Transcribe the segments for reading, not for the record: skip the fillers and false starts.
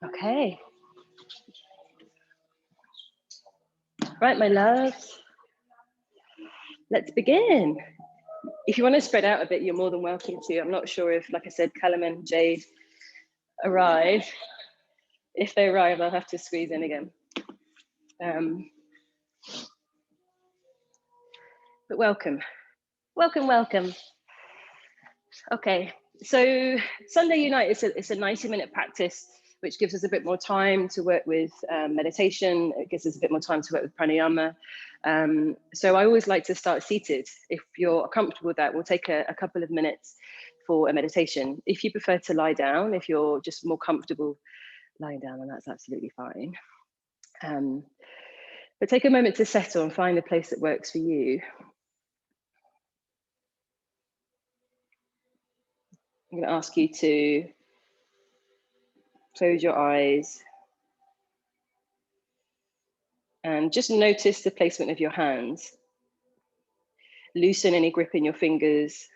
Okay. Right, my loves, let's begin. If you want to spread out a bit, you're more than welcome to. I'm not sure if, like I said, Callum and Jade arrive. If they arrive, I'll have to squeeze in again. But welcome, welcome, welcome. Okay, so Sunday Unite it's a 90-minute practice, which gives us a bit more time to work with meditation. It gives us a bit more time to work with pranayama. So I always like to start seated. If you're comfortable with that, we'll take a couple of minutes for a meditation. If you prefer to lie down, if you're just more comfortable lying down, then that's absolutely fine. But take a moment to settle and find a place that works for you. I'm going to ask you to close your eyes and just notice the placement of your hands. Loosen any grip in your fingers.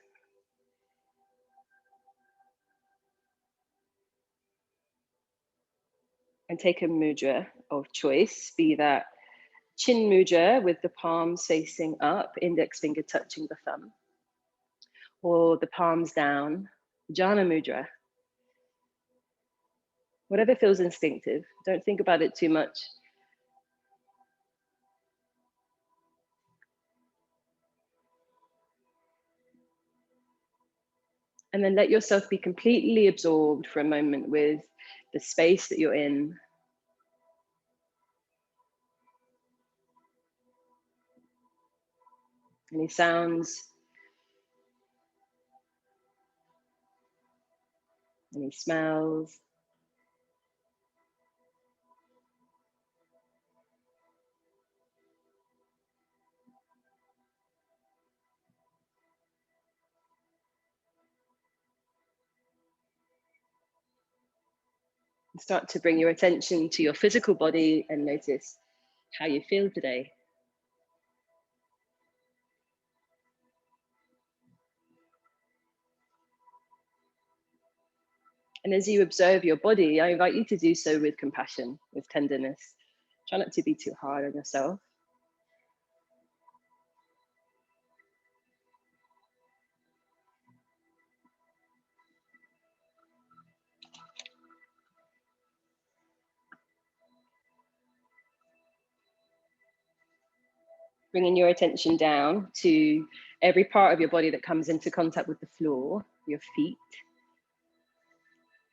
And take a mudra of choice, be that chin mudra with the palms facing up, index finger touching the thumb, or the palms down, jhana mudra. Whatever feels instinctive, don't think about it too much. And then let yourself be completely absorbed for a moment with the space that you're in. Any sounds, any smells. Start to bring your attention to your physical body and notice how you feel today. And as you observe your body, I invite you to do so with compassion, with tenderness. Try not to be too hard on yourself. Bringing your attention down to every part of your body that comes into contact with the floor, your feet,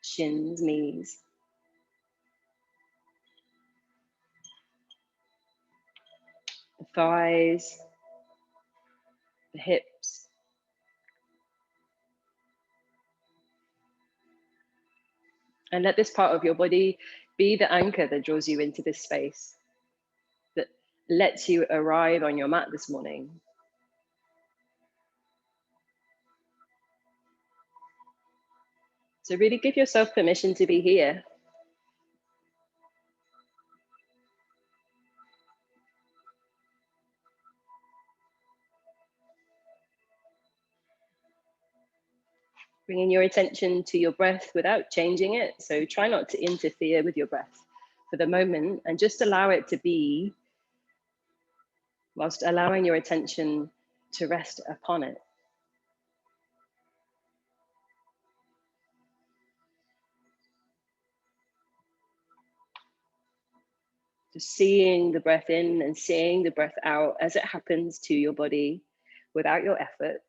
shins, knees. The thighs, the hips. And let this part of your body be the anchor that draws you into this space, that lets you arrive on your mat this morning. So really give yourself permission to be here. Bringing your attention to your breath without changing it. So try not to interfere with your breath for the moment and just allow it to be, whilst allowing your attention to rest upon it. Just seeing the breath in and seeing the breath out as it happens to your body without your effort.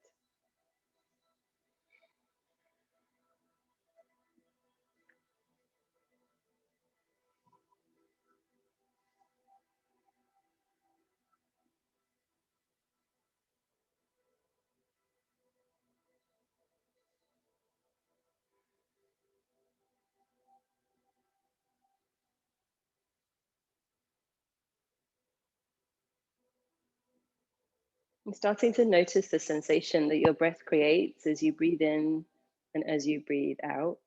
And starting to notice the sensation that your breath creates as you breathe in and as you breathe out.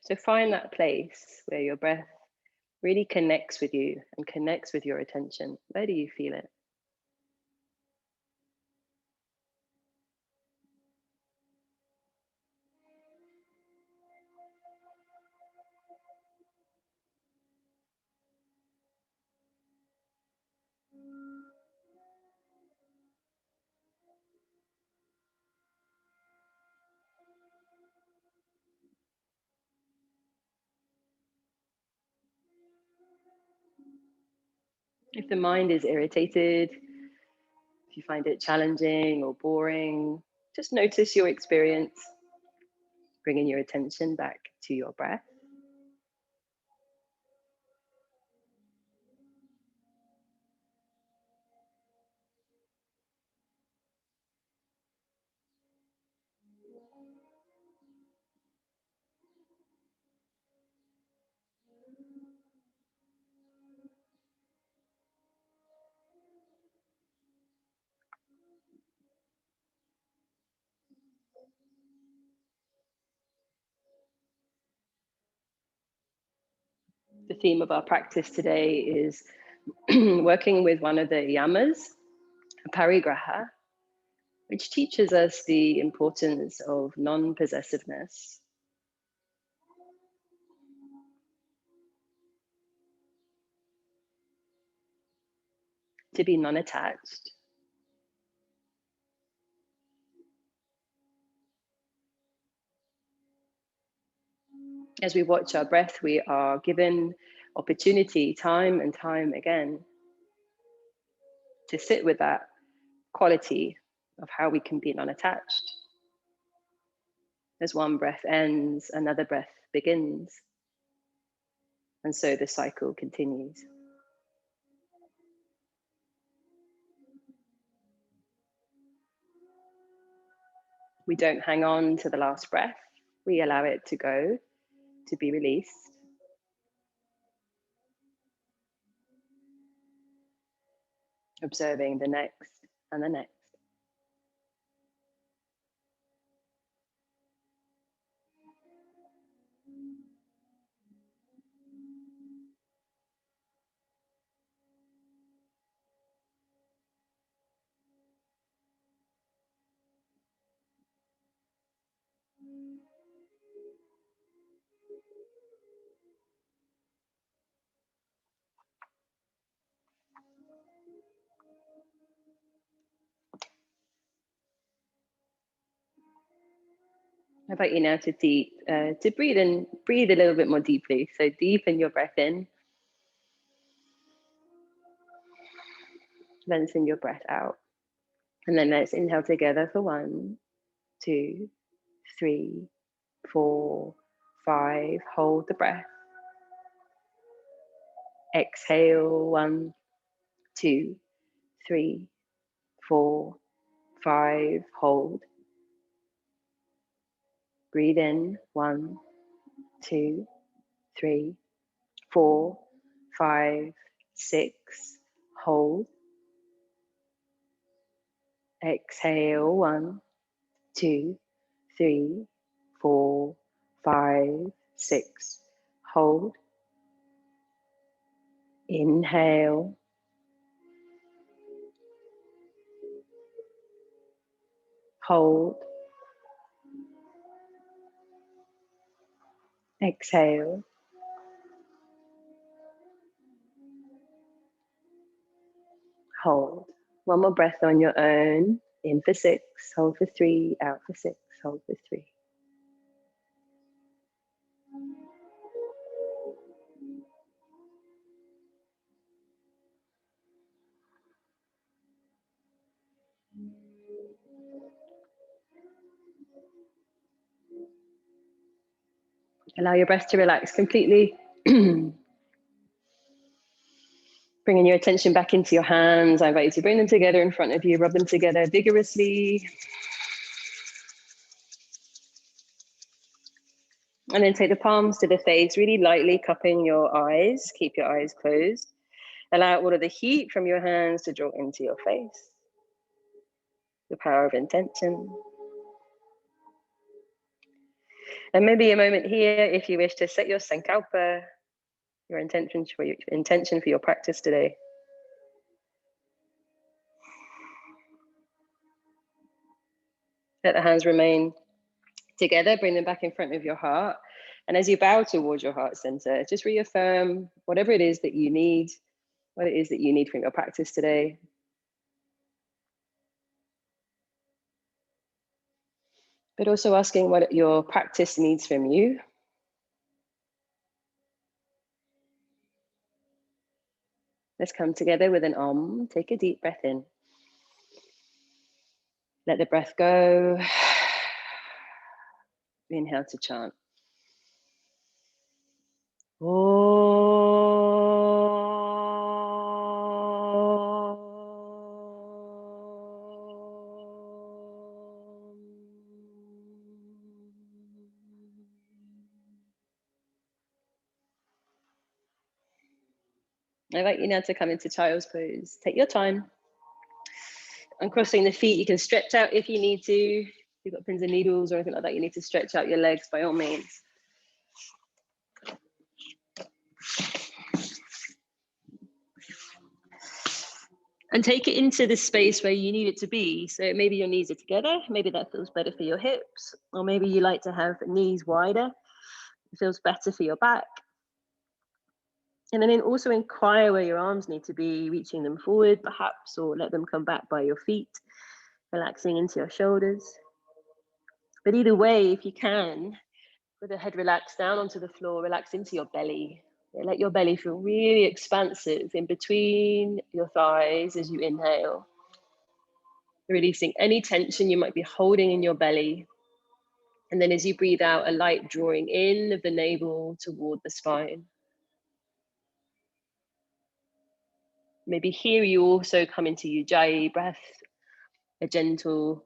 So find that place where your breath really connects with you and connects with your attention. Where do you feel it? If the mind is irritated, if you find it challenging or boring, just notice your experience, bringing your attention back to your breath. The theme of our practice today is working with one of the yamas, parigraha, which teaches us the importance of non-possessiveness. To be non-attached. As we watch our breath, we are given opportunity time and time again to sit with that quality of how we can be non-attached. As one breath ends, another breath begins. And so the cycle continues. We don't hang on to the last breath. We allow it to go, to be released. Observing the next and the next. I invite you now to breathe in, breathe a little bit more deeply. So deepen your breath in, lengthen your breath out. And then let's inhale together for 1, 2, 3, 4, 5. Hold the breath. Exhale 1, 2, 3, 4, 5. Hold. Breathe in 1, 2, 3, 4, 5, 6. Hold. Exhale 1, 2, 3, 4, 5, 6. Hold. Inhale. Hold. Exhale. Hold. One more breath on your own. In for 6, hold for 3, out for 6, hold for 3. Allow your breath to relax completely. Bringing your attention back into your hands. I invite you to bring them together in front of you, rub them together vigorously. And then take the palms to the face, really lightly cupping your eyes. Keep your eyes closed. Allow all of the heat from your hands to draw into your face. The power of intention. And maybe a moment here, if you wish to set your sankalpa, your intention for your practice today. Let the hands remain together, bring them back in front of your heart. And as you bow towards your heart center, just reaffirm whatever it is that you need, what it is that you need from your practice today. But also asking what your practice needs from you. Let's come together with an Om. Take a deep breath in. Let the breath go. Inhale to chant. I invite you now to come into child's pose. Take your time. Uncrossing the feet, you can stretch out if you need to. If you've got pins and needles or anything like that, you need to stretch out your legs by all means. And take it into the space where you need it to be. So maybe your knees are together, maybe that feels better for your hips, or maybe you like to have knees wider, it feels better for your back. And then also inquire where your arms need to be, reaching them forward perhaps, or let them come back by your feet, relaxing into your shoulders. But either way, if you can, with the head relaxed down onto the floor, relax into your belly. Let your belly feel really expansive in between your thighs as you inhale. Releasing any tension you might be holding in your belly. And then as you breathe out, a light drawing in of the navel toward the spine. Maybe here you also come into Ujjayi breath, a gentle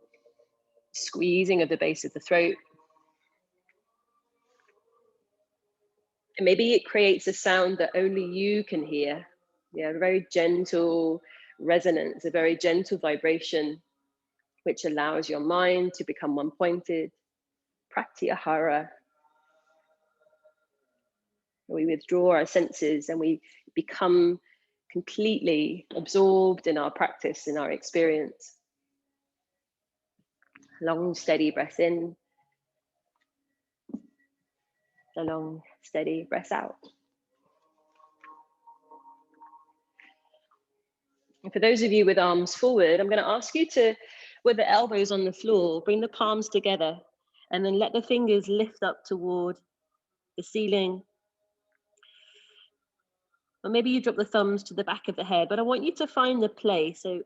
squeezing of the base of the throat. And maybe it creates a sound that only you can hear. Yeah, a very gentle resonance, a very gentle vibration, which allows your mind to become one-pointed. Pratyahara. We withdraw our senses and we become completely absorbed in our practice, in our experience. Long, steady breath in. A long, steady breath out. And for those of you with arms forward, I'm going to ask you to, with the elbows on the floor, bring the palms together and then let the fingers lift up toward the ceiling. Or maybe you drop the thumbs to the back of the head, but I want you to find the place. So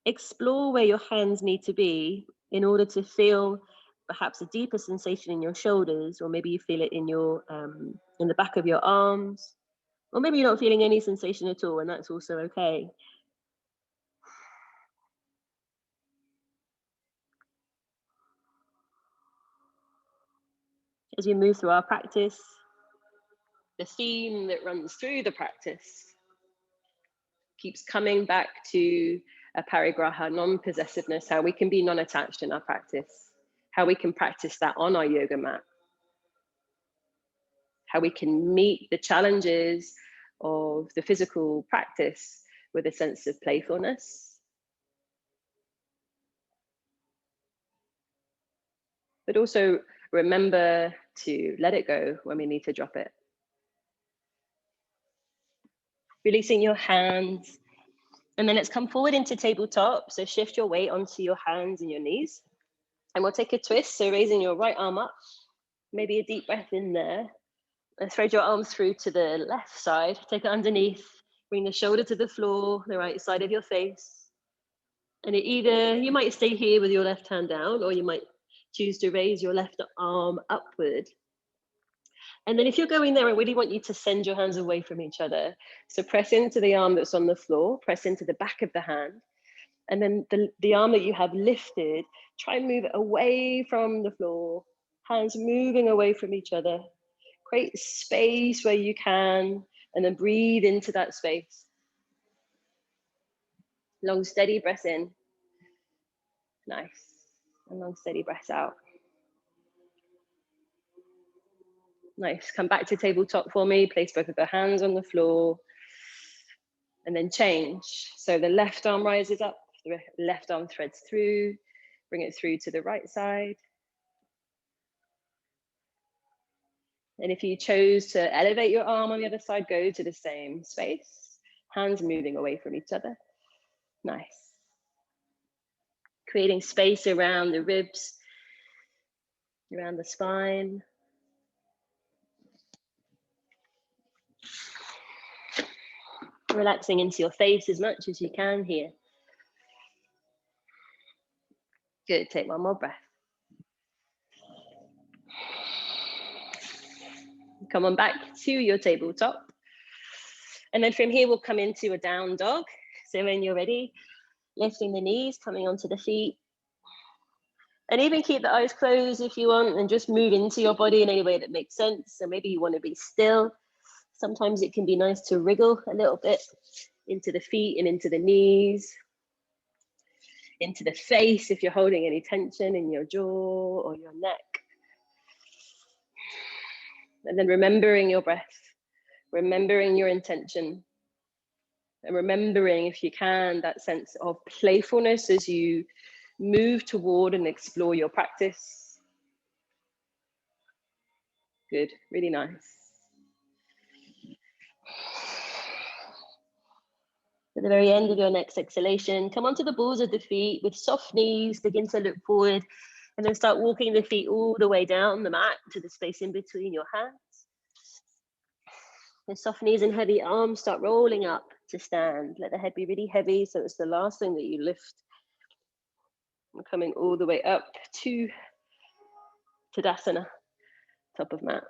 explore where your hands need to be in order to feel perhaps a deeper sensation in your shoulders, or maybe you feel it in the back of your arms, or maybe you're not feeling any sensation at all, and that's also okay. As we move through our practice, the theme that runs through the practice keeps coming back to aparigraha, non-possessiveness, how we can be non-attached in our practice, how we can practice that on our yoga mat, how we can meet the challenges of the physical practice with a sense of playfulness, but also remember to let it go when we need to drop it. Releasing your hands, and then let's come forward into tabletop. So shift your weight onto your hands and your knees, and we'll take a twist. So raising your right arm up, maybe a deep breath in there, and thread your arms through to the left side. Take it underneath, bring the shoulder to the floor, the right side of your face. And either you might stay here with your left hand down, or you might choose to raise your left arm upward. And then if you're going there, I really want you to send your hands away from each other. So press into the arm that's on the floor, press into the back of the hand. And then the arm that you have lifted, try and move it away from the floor. Hands moving away from each other. Create space where you can, and then breathe into that space. Long, steady breath in. Nice. And long, steady breath out. Nice. Come back to tabletop for me. Place both of the hands on the floor. And then change. So the left arm rises up, the left arm threads through. Bring it through to the right side. And if you chose to elevate your arm on the other side, go to the same space. Hands moving away from each other. Nice. Creating space around the ribs, around the spine. Relaxing into your face as much as you can here. Good, take one more breath. Come on back to your tabletop. And then from here, we'll come into a down dog. So when you're ready, lifting the knees, coming onto the feet. And even keep the eyes closed if you want, and just move into your body in any way that makes sense. So maybe you want to be still. Sometimes it can be nice to wriggle a little bit into the feet and into the knees, into the face if you're holding any tension in your jaw or your neck. And then remembering your breath, remembering your intention, and remembering, if you can, that sense of playfulness as you move toward and explore your practice. Good, really nice. At the very end of your next exhalation, come onto the balls of the feet with soft knees, begin to look forward, and then start walking the feet all the way down the mat to the space in between your hands. The soft knees and heavy arms start rolling up to stand. Let the head be really heavy, so it's the last thing that you lift. And coming all the way up to Tadasana, top of mat.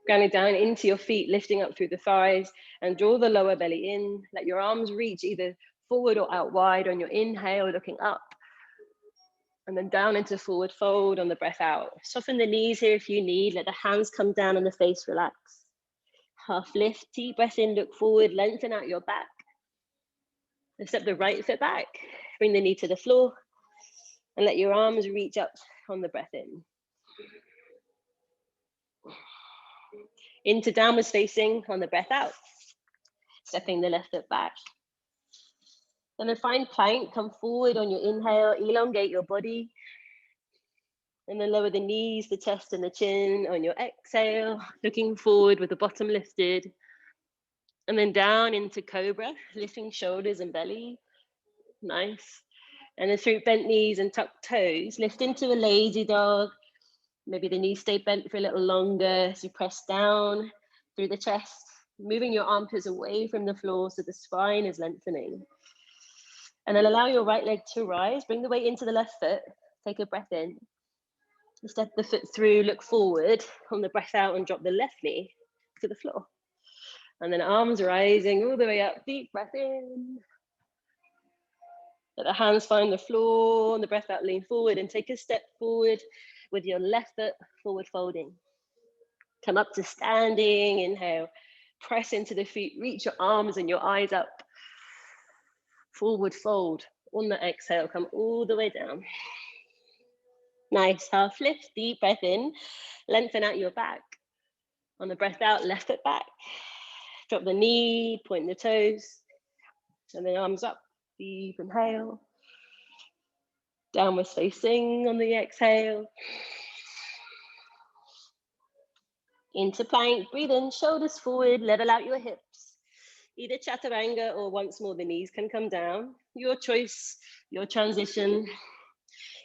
Grounding down into your feet, lifting up through the thighs, and draw the lower belly in. Let your arms reach either forward or out wide on your inhale, looking up. And then down into forward fold on the breath out. Soften the knees here if you need. Let the hands come down and the face relax. Half lift, deep breath in, look forward, lengthen out your back. Step the right foot back, bring the knee to the floor, and let your arms reach up on the breath in. Into downwards facing on the breath out. Stepping the left foot back. And then find plank, come forward on your inhale, elongate your body. And then lower the knees, the chest and the chin on your exhale, looking forward with the bottom lifted. And then down into cobra, lifting shoulders and belly. Nice. And then through bent knees and tucked toes, lift into a lazy dog. Maybe the knees stay bent for a little longer as you press down through the chest, moving your armpits away from the floor so the spine is lengthening. And then allow your right leg to rise, bring the weight into the left foot, take a breath in. Step the foot through, look forward on the breath out and drop the left knee to the floor. And then arms rising all the way up, deep breath in. Let the hands find the floor, on the breath out, lean forward and take a step forward with your left foot forward folding. Come up to standing, inhale, press into the feet, reach your arms and your eyes up. Forward fold, on the exhale, come all the way down. Nice, half lift, deep breath in, lengthen out your back. On the breath out, left foot back. Drop the knee, point the toes, and then arms up, deep inhale. Downwards facing on the exhale. Into plank, breathe in, shoulders forward, level out your hips. Either chaturanga or once more the knees can come down. Your choice, your transition.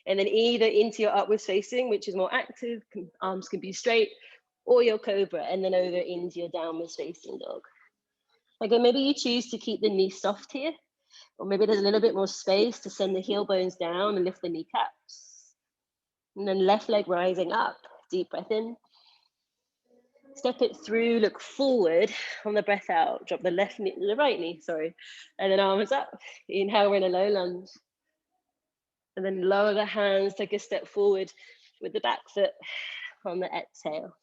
And then either into your upwards facing, which is more active, arms can be straight, or your cobra, and then over into your downwards facing dog. Again, maybe you choose to keep the knee soft here, or maybe there's a little bit more space to send the heel bones down and lift the kneecaps. And then left leg rising up, deep breath in. Step it through, look forward on the breath out, drop the left knee, the right knee, sorry. And then arms up, inhale, we're in a low lunge. And then lower the hands, take a step forward with the back foot on the exhale.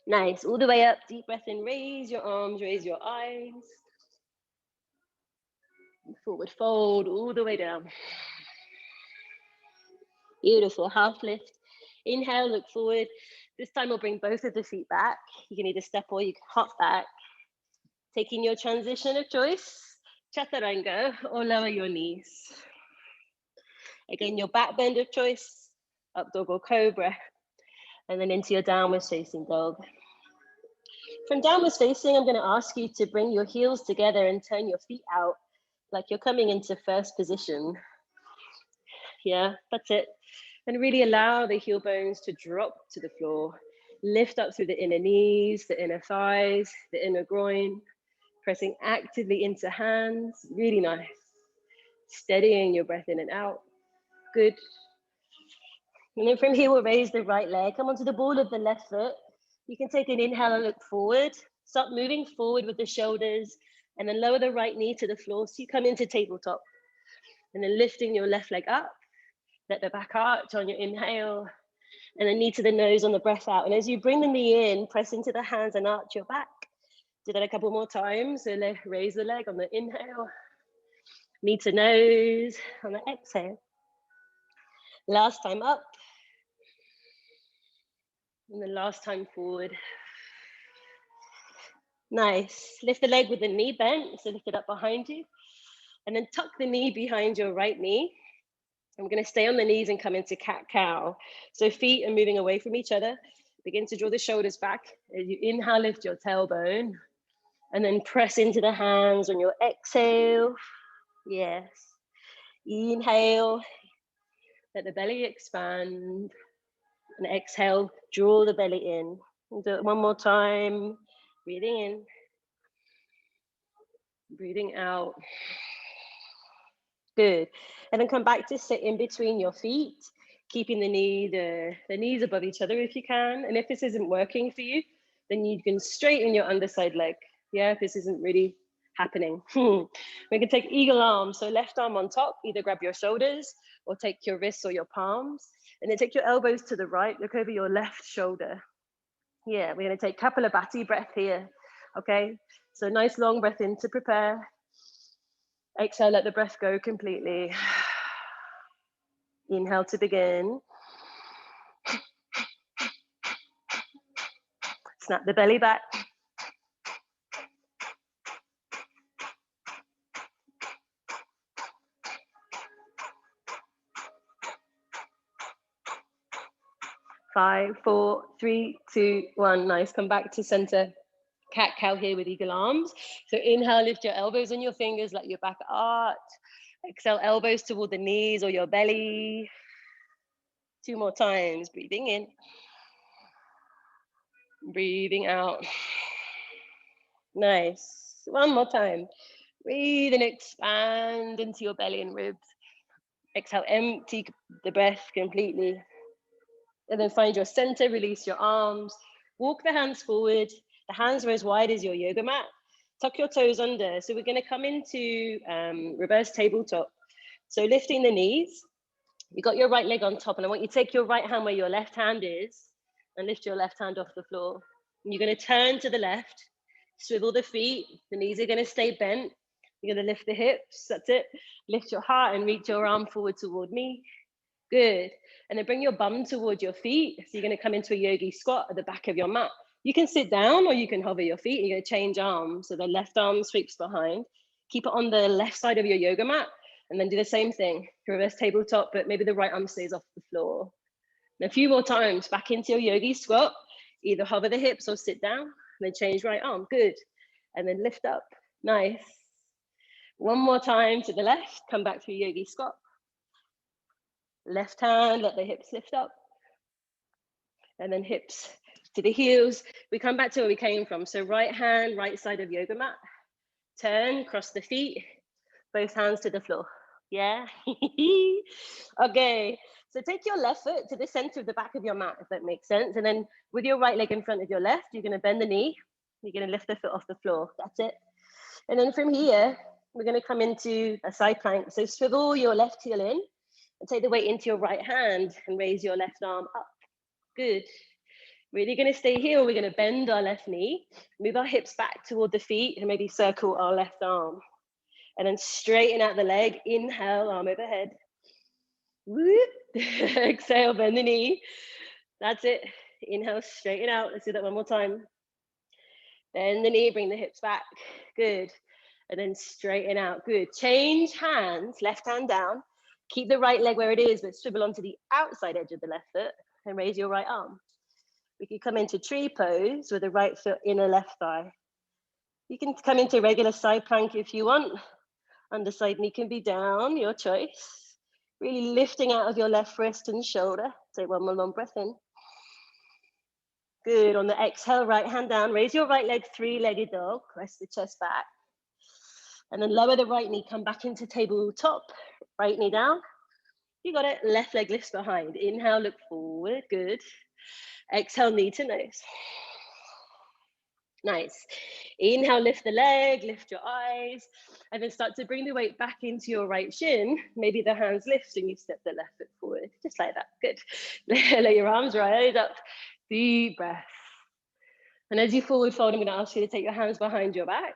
Nice, all the way up, deep breath in, raise your arms, raise your eyes. Forward fold, all the way down. Beautiful, half lift. Inhale, look forward. This time we'll bring both of the feet back. You can either step or you can hop back. Taking your transition of choice, chaturanga, or lower your knees. Again, your back bend of choice, up dog or cobra, and then into your downwards facing dog. From downwards facing, I'm going to ask you to bring your heels together and turn your feet out like you're coming into first position. Yeah, that's it. And really allow the heel bones to drop to the floor. Lift up through the inner knees, the inner thighs, the inner groin. Pressing actively into hands, really nice. Steadying your breath in and out, good. And then from here, we'll raise the right leg, come onto the ball of the left foot. You can take an inhale and look forward. Start moving forward with the shoulders, and then lower the right knee to the floor. So you come into tabletop, and then lifting your left leg up. Let the back arch on your inhale, and then knee to the nose on the breath out. And as you bring the knee in, press into the hands and arch your back. Do that a couple more times. So raise the leg on the inhale, knee to nose on the exhale. Last time up. And then last time forward. Nice. Lift the leg with the knee bent, so lift it up behind you. And then tuck the knee behind your right knee. And we're going to stay on the knees and come into cat-cow. So feet are moving away from each other. Begin to draw the shoulders back. As you inhale, lift your tailbone. And then press into the hands on your exhale. Yes. Inhale. Let the belly expand. And exhale, draw the belly in. We'll do it one more time. Breathing in. Breathing out. Good. And then come back to sit in between your feet, keeping the knees above each other if you can. And if this isn't working for you, then you can straighten your underside leg. Yeah, if this isn't really happening. We can take eagle arms. So left arm on top, either grab your shoulders or take your wrists or your palms. And then take your elbows to the right, look over your left shoulder. Yeah, we're going to take Kapalabhati breath here. Okay, so nice long breath in to prepare. Exhale, let the breath go completely. Inhale to begin. Snap the belly back. Five, four, three, two, one. Nice. Come back to center. Cat-cow here with eagle arms. So inhale, lift your elbows and your fingers, let your back arch. Exhale, elbows toward the knees or your belly. 2 more times. Breathing in. Breathing out. Nice. 1 more time. Breathe and expand into your belly and ribs. Exhale, empty the breath completely. And then find your center, release your arms. Walk the hands forward. The hands are as wide as your yoga mat. Tuck your toes under. So we're going to come into reverse tabletop. So lifting the knees. You got your right leg on top, and I want you to take your right hand where your left hand is and lift your left hand off the floor. And you're going to turn to the left, swivel the feet. The knees are going to stay bent. You're going to lift the hips. That's it. Lift your heart and reach your arm forward toward me. Good. And then bring your bum toward your feet. So you're going to come into a yogi squat at the back of your mat. You can sit down or you can hover your feet. And you're going to change arms. So the left arm sweeps behind. Keep it on the left side of your yoga mat. And then do the same thing. Reverse tabletop, but maybe the right arm stays off the floor. And a few more times back into your yogi squat. Either hover the hips or sit down. And then change right arm. Good. And then lift up. Nice. 1 more time to the left. Come back to your yogi squat. Left hand, let the hips lift up. And then hips to the heels. We come back to where we came from. So right hand, right side of yoga mat. Turn, cross the feet. Both hands to the floor. Yeah? Okay. So take your left foot to the center of the back of your mat, if that makes sense. And then with your right leg in front of your left, you're going to bend the knee. You're going to lift the foot off the floor. That's it. And then from here, we're going to come into a side plank. So swivel your left heel in. And take the weight into your right hand and raise your left arm up. Good. Really going to stay here. We're going to bend our left knee, move our hips back toward the feet, and maybe circle our left arm. And then straighten out the leg. Inhale, arm overhead. Whoop. Exhale, bend the knee. That's it. Inhale, straighten out. Let's do that 1 more time. Bend the knee, bring the hips back. Good. And then straighten out. Good. Change hands, left hand down. Keep the right leg where it is, but swivel onto the outside edge of the left foot and raise your right arm. We can come into tree pose with the right foot in the left thigh. You can come into regular side plank if you want. Underside knee can be down, your choice. Really lifting out of your left wrist and shoulder. Take 1 more long breath in. Good. On the exhale, right hand down. Raise your right leg, 3-legged dog. Press the chest back. And then lower the right knee, come back into tabletop, right knee down. You got it, left leg lifts behind. Inhale, look forward, good. Exhale, knee to nose. Nice. Inhale, lift the leg, lift your eyes, and then start to bring the weight back into your right shin. Maybe the hands lift and you step the left foot forward, just like that, good. Let your arms rise up, deep breath. And as you forward fold, I'm gonna ask you to take your hands behind your back,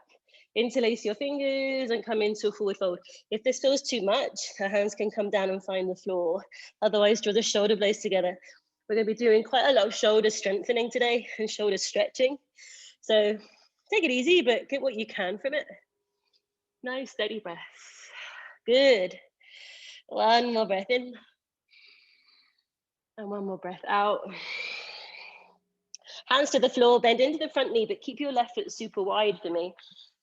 interlace your fingers and come into a forward fold. If this feels too much, the hands can come down and find the floor. Otherwise, draw the shoulder blades together. We're gonna be doing quite a lot of shoulder strengthening today and shoulder stretching. So take it easy, but get what you can from it. Nice, steady breaths. Good. One more breath in. And one more breath out. Hands to the floor, bend into the front knee, but keep your left foot super wide for me.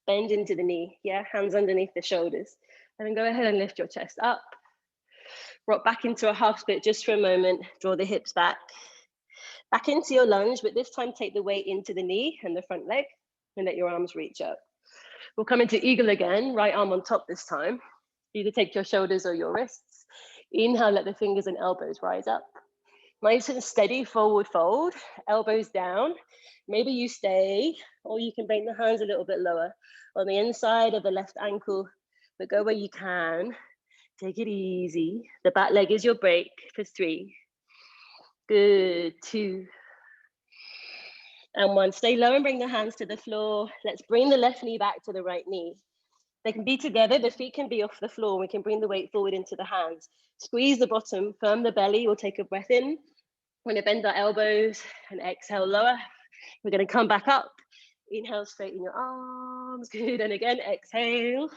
Bend into the knee, yeah? Hands underneath the shoulders. And then go ahead and lift your chest up. Rock back into a half split just for a moment. Draw the hips back. Back into your lunge, but this time take the weight into the knee and the front leg and let your arms reach up. We'll come into eagle again, right arm on top this time. Either take your shoulders or your wrists. Inhale, let the fingers and elbows rise up. Nice and steady, forward fold, elbows down. Maybe you stay, or you can bring the hands a little bit lower on the inside of the left ankle, but go where you can. Take it easy. The back leg is your break for 3. Good, 2. And 1. Stay low and bring the hands to the floor. Let's bring the left knee back to the right knee. They can be together, the feet can be off the floor. We can bring the weight forward into the hands. Squeeze the bottom, firm the belly, or take a breath in. We're gonna bend our elbows and exhale lower. We're gonna come back up. Inhale, straighten your arms, good. And again, exhale.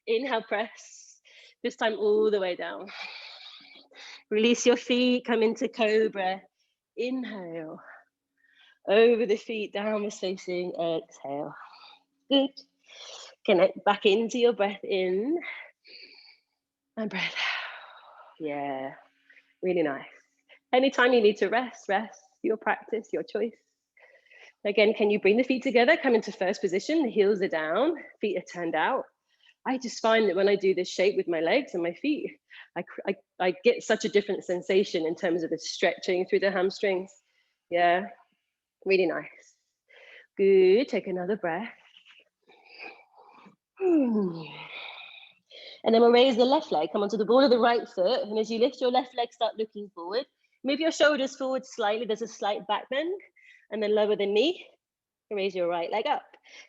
Inhale, press. This time all the way down. Release your feet, come into cobra. Inhale. Over the feet, downward facing, exhale. Good. Connect back into your breath in and breath out. Yeah, really nice. Anytime you need to rest, rest. Your practice, your choice. Again, can you bring the feet together? Come into first position, the heels are down, feet are turned out. I just find that when I do this shape with my legs and my feet, I get such a different sensation in terms of the stretching through the hamstrings. Yeah, really nice. Good, take another breath. And then we'll raise the left leg, come onto the ball of the right foot. And as you lift your left leg, start looking forward. Move your shoulders forward slightly. There's a slight back bend. And then lower the knee. Raise your right leg up.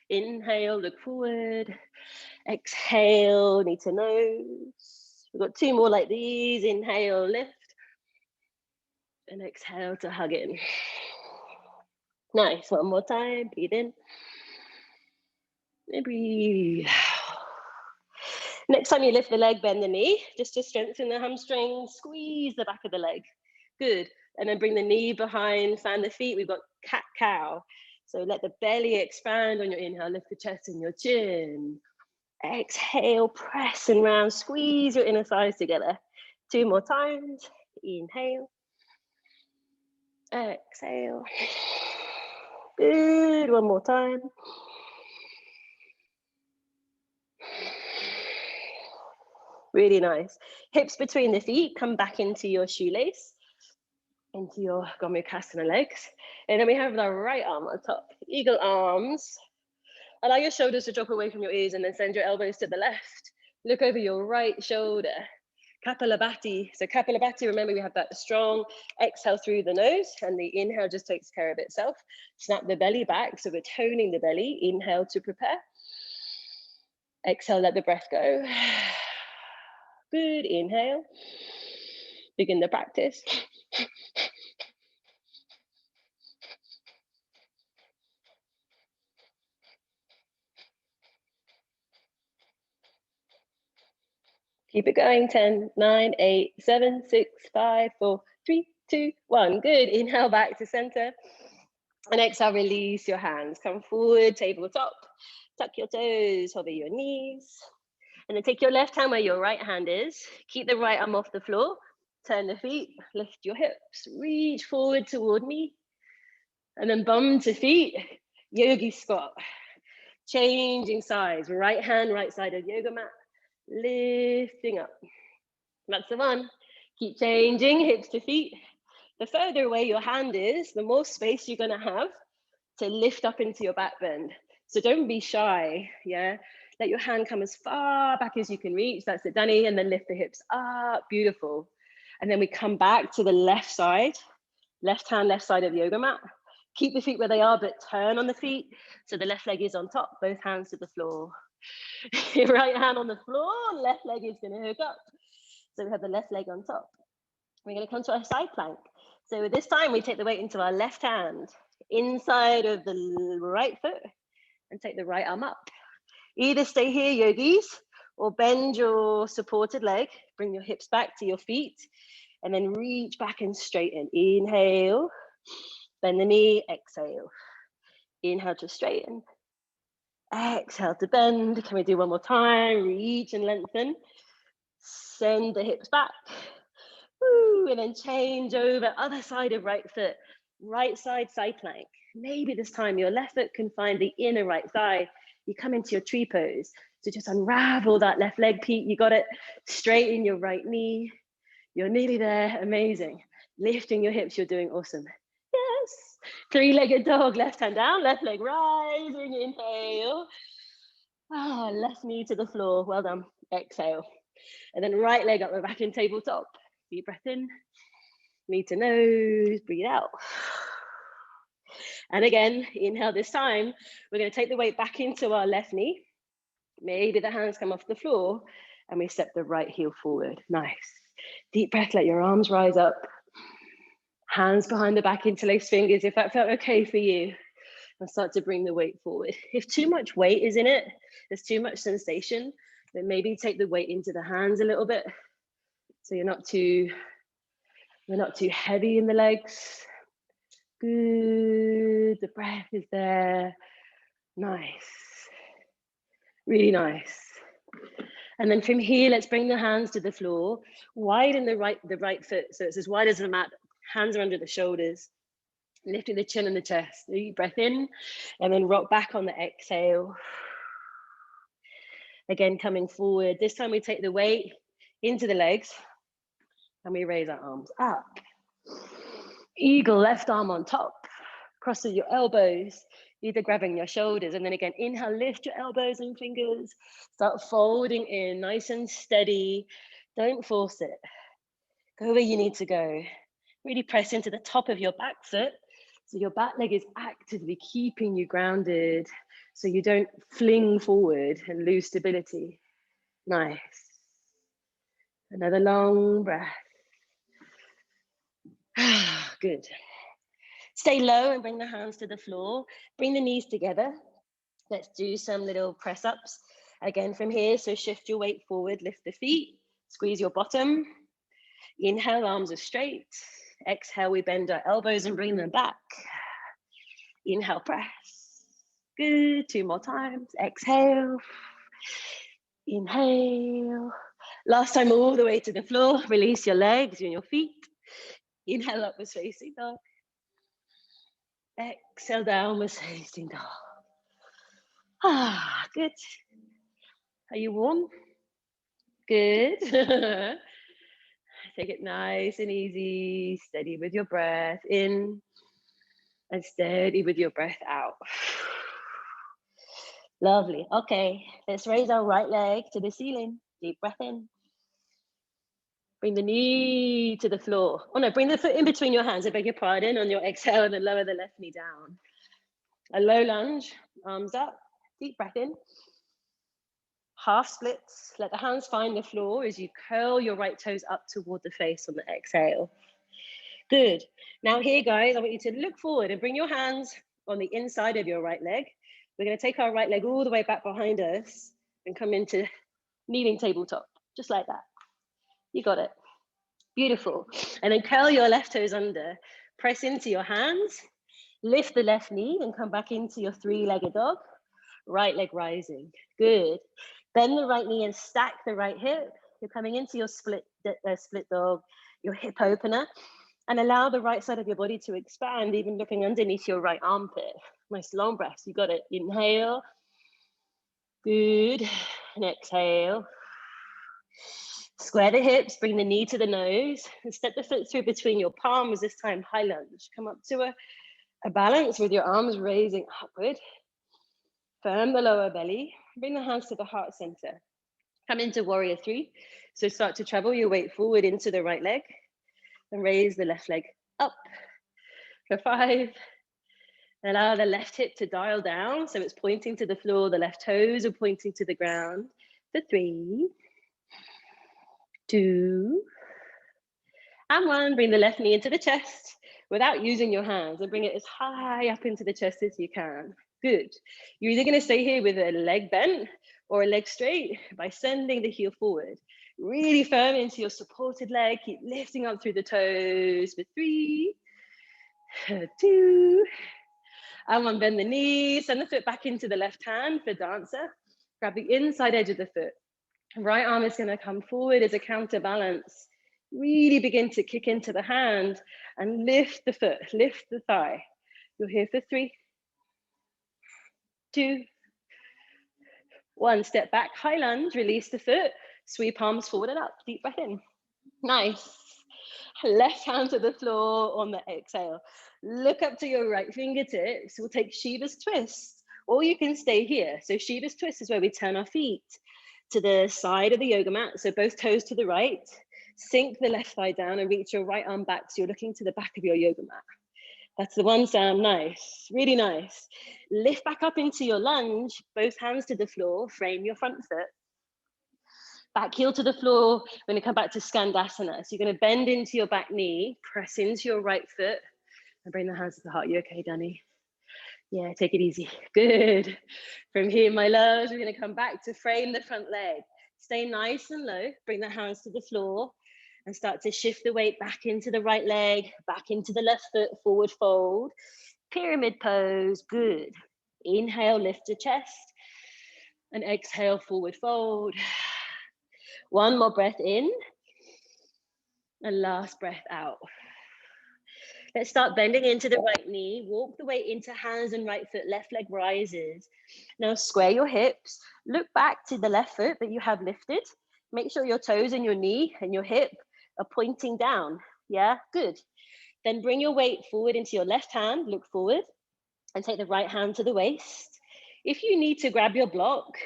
Inhale, look forward. Exhale, knee to nose. We've got 2 more like these. Inhale, lift. And exhale to hug in. Nice, one more time. Breathe in. And breathe out. Next time you lift the leg, bend the knee, just to strengthen the hamstring, squeeze the back of the leg. Good. And then bring the knee behind, fan the feet. We've got cat-cow. So let the belly expand on your inhale, lift the chest and your chin. Exhale, press and round, squeeze your inner thighs together. 2 more times. Inhale. Exhale. Good, one more time. Really nice. Hips between the feet, come back into your shoelace, into your Gomukhasana legs. And then we have the right arm on top, eagle arms. Allow your shoulders to drop away from your ears and then send your elbows to the left. Look over your right shoulder. Kapalabhati. So Kapalabhati, remember we have that strong exhale through the nose and the inhale just takes care of itself. Snap the belly back. So we're toning the belly. Inhale to prepare. Exhale, let the breath go. Good, inhale. Begin the practice. Keep it going, 10, 9, 8, 7, 6, 5, 4, 3, 2, 1. Good, inhale back to center. And exhale, release your hands. Come forward, tabletop. Tuck your toes, hover your knees. And then take your left hand where your right hand is. Keep the right arm off the floor. Turn the feet, lift your hips, reach forward toward me. And then bum to feet, yogi squat. Changing sides, right hand, right side of yoga mat, lifting up. That's the one. Keep changing, hips to feet. The further away your hand is, the more space you're gonna have to lift up into your back bend. So don't be shy, yeah? Let your hand come as far back as you can reach. That's it, Danny, and then lift the hips up, beautiful. And then we come back to the left side, left hand, left side of the yoga mat. Keep the feet where they are, but turn on the feet. So the left leg is on top, both hands to the floor. Right hand on the floor, left leg is gonna hook up. So we have the left leg on top. We're gonna come to our side plank. So this time we take the weight into our left hand, inside of the right foot, and take the right arm up. Either stay here, yogis, or bend your supported leg, bring your hips back to your feet, and then reach back and straighten. Inhale, bend the knee, exhale. Inhale to straighten. Exhale to bend. Can we do one more time? Reach and lengthen. Send the hips back. Woo, and then change over, other side of right foot. Right side, side plank. Maybe this time your left foot can find the inner right thigh. You come into your tree pose. So just unravel that left leg, Pete. You got it. Straighten your right knee. You're nearly there. Amazing. Lifting your hips. You're doing awesome. Yes. Three-legged dog. Left hand down, left leg rising. Inhale. Ah, left knee to the floor. Well done. Exhale. And then right leg up, we're back in tabletop. Deep breath in. Knee to nose. Breathe out. And again, inhale this time. We're going to take the weight back into our left knee. Maybe the hands come off the floor and we step the right heel forward. Nice. Deep breath, let your arms rise up. Hands behind the back, interlace fingers, if that felt okay for you. And start to bring the weight forward. If too much weight is in it, there's too much sensation, then maybe take the weight into the hands a little bit. So you're not too heavy in the legs. Good, the breath is there. Nice, really nice. And then from here, let's bring the hands to the floor, widen the right foot. So it's as wide as the mat, hands are under the shoulders, lifting the chin and the chest. Deep breath in, and then rock back on the exhale. Again, coming forward. This time we take the weight into the legs and we raise our arms up. Eagle, left arm on top. Crossing your elbows, either grabbing your shoulders, and then again, inhale, lift your elbows and fingers. Start folding in, nice and steady. Don't force it. Go where you need to go. Really press into the top of your back foot. So your back leg is actively keeping you grounded so you don't fling forward and lose stability. Nice. Another long breath. Good. Stay low and bring the hands to the floor. Bring the knees together. Let's do some little press ups. Again from here, so shift your weight forward, lift the feet, squeeze your bottom. Inhale, arms are straight. Exhale, we bend our elbows and bring them back. Inhale, press. Good, 2 more times. Exhale. Inhale. Last time all the way to the floor. Release your legs and your feet. Inhale, upwards facing dog. Exhale, downwards facing dog. Ah, good. Are you warm? Good. Take it nice and easy, steady with your breath in and steady with your breath out. Lovely. Okay, let's raise our right leg to the ceiling. Deep breath in. Bring the knee to the floor. Oh no, bring the foot in between your hands. I beg your pardon. On your exhale, and then lower the left knee down. A low lunge, arms up. Deep breath in. Half splits. Let the hands find the floor as you curl your right toes up toward the face on the exhale. Good. Now here, guys, I want you to look forward and bring your hands on the inside of your right leg. We're going to take our right leg all the way back behind us and come into kneeling tabletop, just like that. You got it. Beautiful. And then curl your left toes under. Press into your hands. Lift the left knee and come back into your three-legged dog. Right leg rising. Good. Bend the right knee and stack the right hip. You're coming into your split dog, your hip opener, and allow the right side of your body to expand, even looking underneath your right armpit. Nice long breaths. You got it. Inhale. Good. And exhale. Square the hips, bring the knee to the nose, and step the foot through between your palms, this time high lunge. Come up to a balance with your arms raising upward. Firm the lower belly. Bring the hands to the heart center. Come into warrior three. So start to travel your weight forward into the right leg and raise the left leg up. For 5. Allow the left hip to dial down. So it's pointing to the floor. The left toes are pointing to the ground. For 3, 2, and 1. Bring the left knee into the chest without using your hands, and bring it as high up into the chest as you can. Good. You're either going to stay here with a leg bent or a leg straight by sending the heel forward. Really firm into your supported leg. Keep lifting up through the toes for 3, 2, and 1. Bend the knees. Send the foot back into the left hand for dancer. Grab the inside edge of the foot. Right arm is going to come forward as a counterbalance. Really begin to kick into the hand and lift the foot, lift the thigh. You're here for 3, 2, 1. Step back, high lunge, release the foot, sweep palms forward and up. Deep breath in. Nice. Left hand to the floor on the exhale. Look up to your right fingertips. We'll take Shiva's twist, or you can stay here. So Shiva's twist is where we turn our feet to the side of the yoga mat. So both toes to the right. Sink the left thigh down and reach your right arm back. So you're looking to the back of your yoga mat. That's the one sound. Nice, really nice. Lift back up into your lunge, both hands to the floor, frame your front foot. Back heel to the floor. We're gonna come back to Skandasana. So you're gonna bend into your back knee, press into your right foot, and bring the hands to the heart. You okay, Danny? Yeah, take it easy. Good. From here, my loves, we're gonna come back to frame the front leg. Stay nice and low, bring the hands to the floor, and start to shift the weight back into the right leg, back into the left foot, forward fold. Pyramid pose, good. Inhale, lift the chest, and exhale, forward fold. 1 more breath in, and last breath out. Let's start bending into the right knee, walk the weight into hands and right foot, left leg rises. Now square your hips, look back to the left foot that you have lifted. Make sure your toes and your knee and your hip are pointing down. Yeah, good. Then bring your weight forward into your left hand, look forward, and take the right hand to the waist. If you need to grab your block,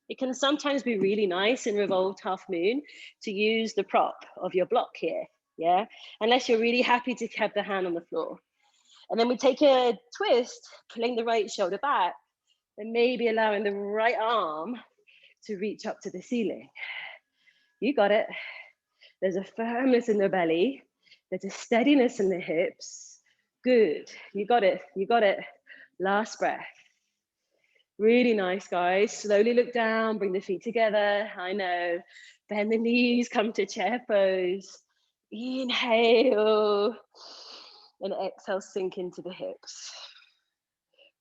it can sometimes be really nice in revolved half moon to use the prop of your block here. Yeah, unless you're really happy to have the hand on the floor. And then we take a twist, pulling the right shoulder back, and maybe allowing the right arm to reach up to the ceiling. You got it. There's a firmness in the belly. There's a steadiness in the hips. Good. You got it. You got it. Last breath. Really nice, guys. Slowly look down, bring the feet together. I know. Bend the knees, come to chair pose. Inhale. And exhale, sink into the hips.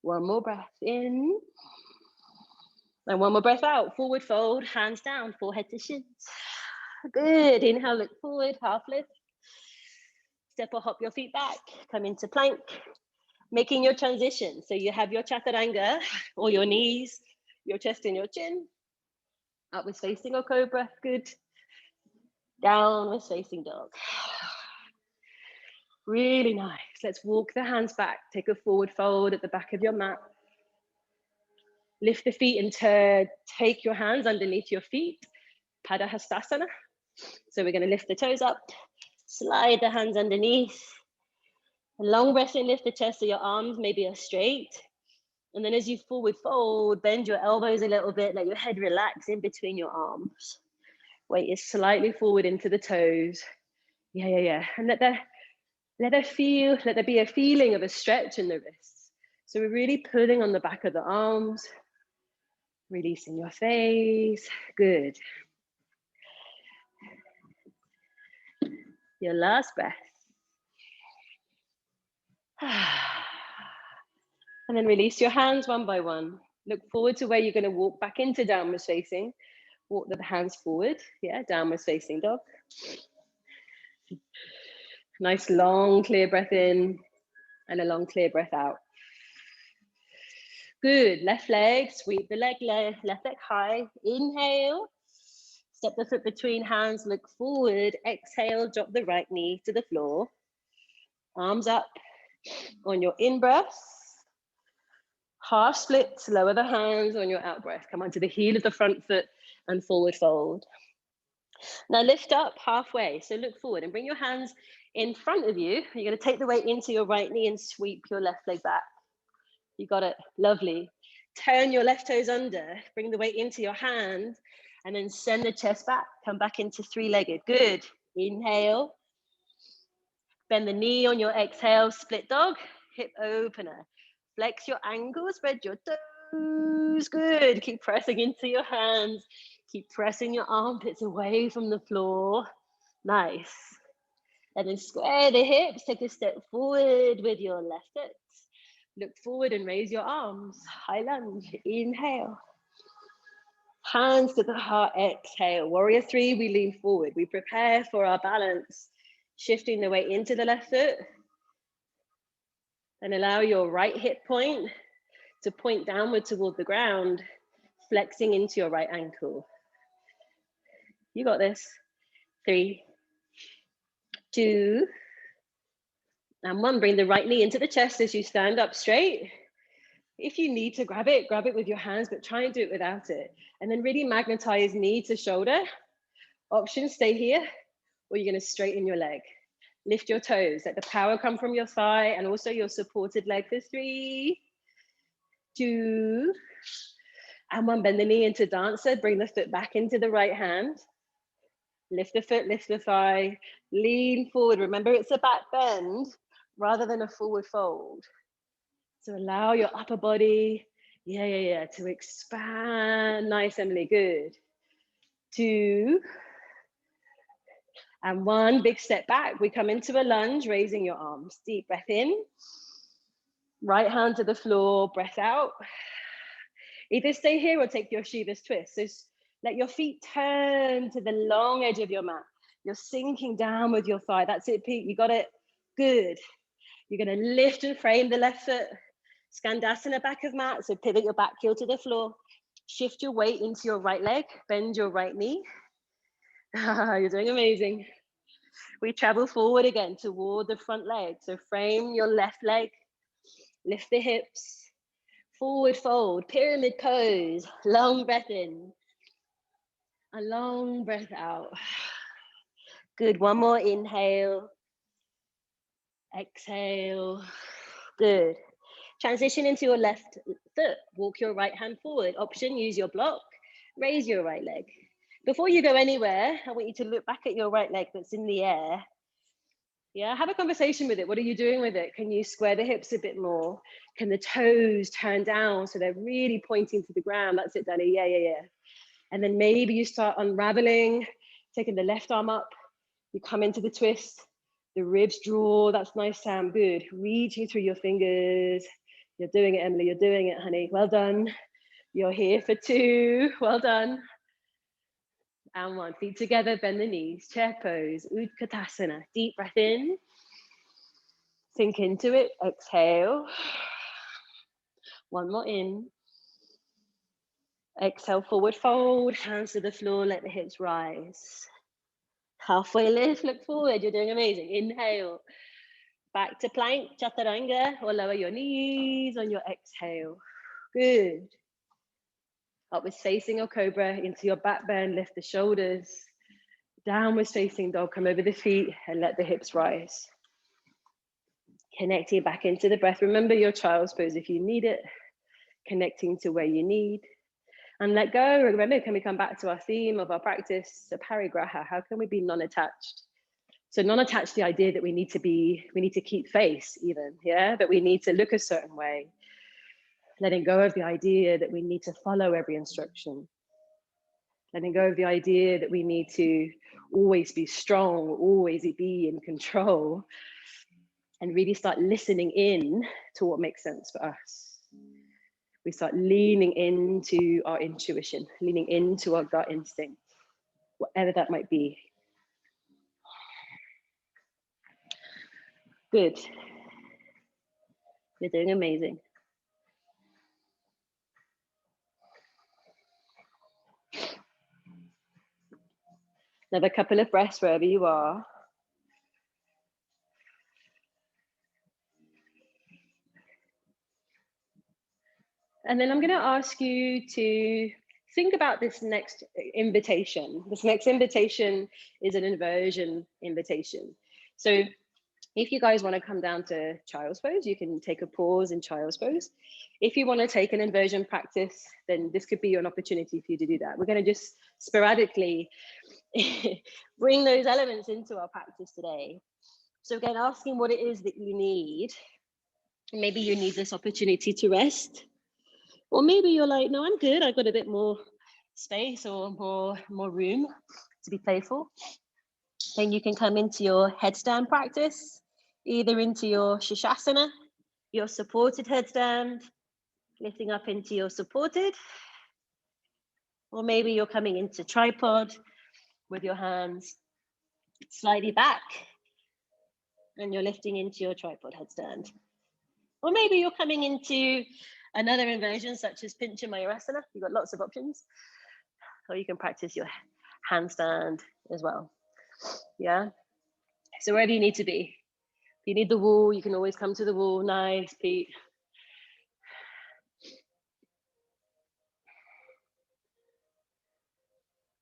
1 more breath in. And 1 more breath out. Forward fold, hands down, forehead to shins. Good. Inhale, look forward, half lift. Step or hop your feet back. Come into plank. Making your transition. So you have your chaturanga, or your knees, your chest and your chin. Upwards facing or cobra. Good. Downwards facing dog. Really nice. Let's walk the hands back. Take a forward fold at the back of your mat. Lift the feet and take your hands underneath your feet. Padahastasana. So we're going to lift the toes up, slide the hands underneath. A long breath in, lift the chest so your arms maybe are straight. And then as you forward fold, bend your elbows a little bit, let your head relax in between your arms. Weight is slightly forward into the toes. Yeah. And let there be a feeling of a stretch in the wrists. So we're really pulling on the back of the arms, releasing your face. Good. Your last breath. And then release your hands one by one. Look forward to where you're going to walk back into downwards facing. Walk the hands forward. Yeah, downwards facing dog. Nice long clear breath in and a long clear breath out. Good, left leg, sweep the leg, left leg high. Inhale, step the foot between hands, look forward. Exhale, drop the right knee to the floor. Arms up on your in-breath. Half splits, lower the hands on your out-breath. Come onto the heel of the front foot and forward fold. Now lift up halfway, so look forward and bring your hands in front of you. You're gonna take the weight into your right knee and sweep your left leg back. You got it, lovely. Turn your left toes under, bring the weight into your hand, and then send the chest back. Come back into three-legged, good. Inhale, bend the knee on your exhale, split dog, hip opener. Flex your ankles, spread your toes, good. Keep pressing into your hands. Keep pressing your armpits away from the floor. Nice. And then square the hips, take a step forward with your left foot. Look forward and raise your arms. High lunge, inhale. Hands to the heart, exhale. Warrior three, we lean forward. We prepare for our balance. Shifting the weight into the left foot. And allow your right hip point to point downward toward the ground, flexing into your right ankle. You got this. 3, 2, and 1. Bring the right knee into the chest as you stand up straight. If you need to grab it with your hands, but try and do it without it. And then really magnetize knee to shoulder. Options, stay here, or you're gonna straighten your leg. Lift your toes, let the power come from your thigh and also your supported leg for 3, 2, and 1. Bend the knee into dancer, bring the foot back into the right hand. Lift the foot, lift the thigh, lean forward. Remember, it's a back bend rather than a forward fold. So allow your upper body, to expand. Nice, Emily, good. 2, and 1. Big step back. We come into a lunge, raising your arms. Deep breath in. Right hand to the floor, breath out. Either stay here or take your Shiva's twist. So let your feet turn to the long edge of your mat. You're sinking down with your thigh. That's it, Pete. You got it. Good. You're going to lift and frame the left foot. Skandasana back of mat. So pivot your back heel to the floor. Shift your weight into your right leg. Bend your right knee. You're doing amazing. We travel forward again toward the front leg. So frame your left leg. Lift the hips. Forward fold, pyramid pose, long breath in, a long breath out. Good, 1 more inhale, exhale, good. Transition into your left foot, walk your right hand forward. Option, use your block, raise your right leg. Before you go anywhere, I want you to look back at your right leg that's in the air. Yeah, have a conversation with it. What are you doing with it? Can you square the hips a bit more? Can the toes turn down so they're really pointing to the ground? That's it, Danny. Yeah. And then maybe you start unraveling, taking the left arm up. You come into the twist. The ribs draw. That's nice, Sam. Good. Reaching through your fingers. You're doing it, Emily. You're doing it, honey. Well done. You're here for 2. Well done. And 1. Feet together, bend the knees. Chair pose. Utkatasana. Deep breath in. Sink into it. Exhale. 1 more in. Exhale, forward fold. Hands to the floor. Let the hips rise. Halfway lift. Look forward. You're doing amazing. Inhale. Back to plank. Chaturanga. Or lower your knees on your exhale. Good. Upwards facing or cobra into your back bend. Lift the shoulders. Downwards facing dog. Come over the feet and let the hips rise. Connecting back into the breath. Remember your child's pose if you need it. Connecting to where you need. And let go. Remember, can we come back to our theme of our practice? So parigraha, how can we be non-attached? So non-attached, the idea that we need to keep face even, yeah? That we need to look a certain way. Letting go of the idea that we need to follow every instruction. Letting go of the idea that we need to always be strong, always be in control. And really start listening in to what makes sense for us. We start leaning into our intuition, leaning into our gut instinct, whatever that might be. Good. You're doing amazing. Another couple of breaths wherever you are. And then I'm going to ask you to think about this next invitation. This next invitation is an inversion invitation. So if you guys want to come down to child's pose, you can take a pause in child's pose. If you want to take an inversion practice, then this could be an opportunity for you to do that. We're going to just sporadically bring those elements into our practice today. So again, asking what it is that you need. Maybe you need this opportunity to rest. Or maybe you're like, no, I'm good. I've got a bit more space or more room to be playful. Then you can come into your headstand practice, either into your Shishasana, your supported headstand, lifting up into your supported, or maybe you're coming into tripod with your hands slightly back and you're lifting into your tripod headstand. Or maybe you're coming into another inversion such as Pincha Mayurasana. You've got lots of options. Or you can practice your handstand as well. Yeah. So wherever you need to be. If you need the wall, you can always come to the wall. Nice, Pete.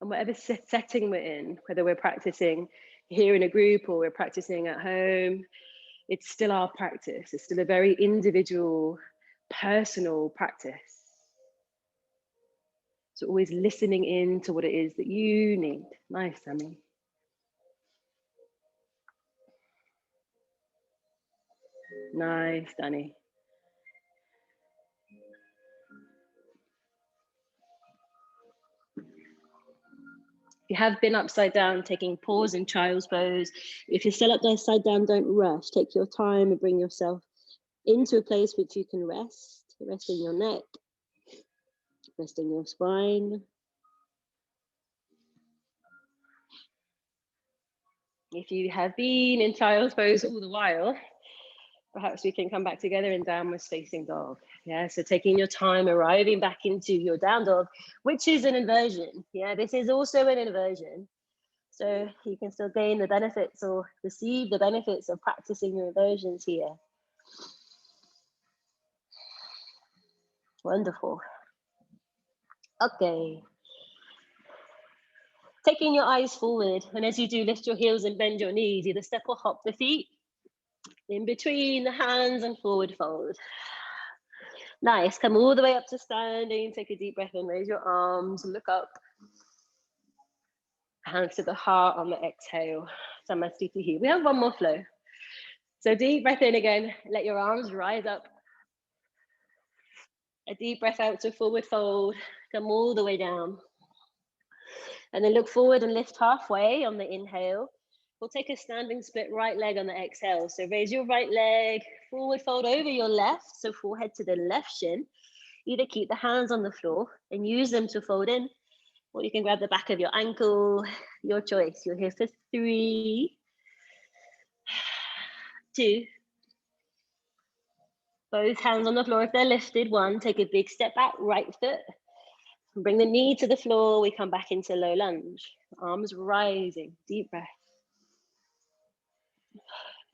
And whatever setting we're in, whether we're practicing here in a group or we're practicing at home, it's still our practice. It's still a very individual, personal practice. So always listening in to what it is that you need. Nice, Sammy. Nice, Danny. If you have been upside down, taking pause in child's pose. If you're still upside down, don't rush. Take your time and bring yourself into a place which you can rest. Resting your neck, resting your spine. If you have been in child's pose all the while, perhaps we can come back together in downward facing dog. Yeah, so taking your time, arriving back into your down dog, which is an inversion. Yeah, this is also an inversion. So you can still gain the benefits or receive the benefits of practicing your inversions here. Wonderful. Okay. Taking your eyes forward, and as you do, lift your heels and bend your knees, either step or hop the feet. In between the hands and forward fold. Nice, come all the way up to standing, take a deep breath in, raise your arms, look up. Hands to the heart on the exhale. Samasthiti. We have one more flow. So deep breath in again, let your arms rise up. A deep breath out to forward fold, come all the way down. And then look forward and lift halfway on the inhale. We'll take a standing split right leg on the exhale. So raise your right leg, forward fold over your left, so forehead to the left shin. Either keep the hands on the floor and use them to fold in, or you can grab the back of your ankle, your choice. You're here for 3, 2. Both hands on the floor if they're lifted. 1, take a big step back, right foot. Bring the knee to the floor, we come back into low lunge. Arms rising, deep breath.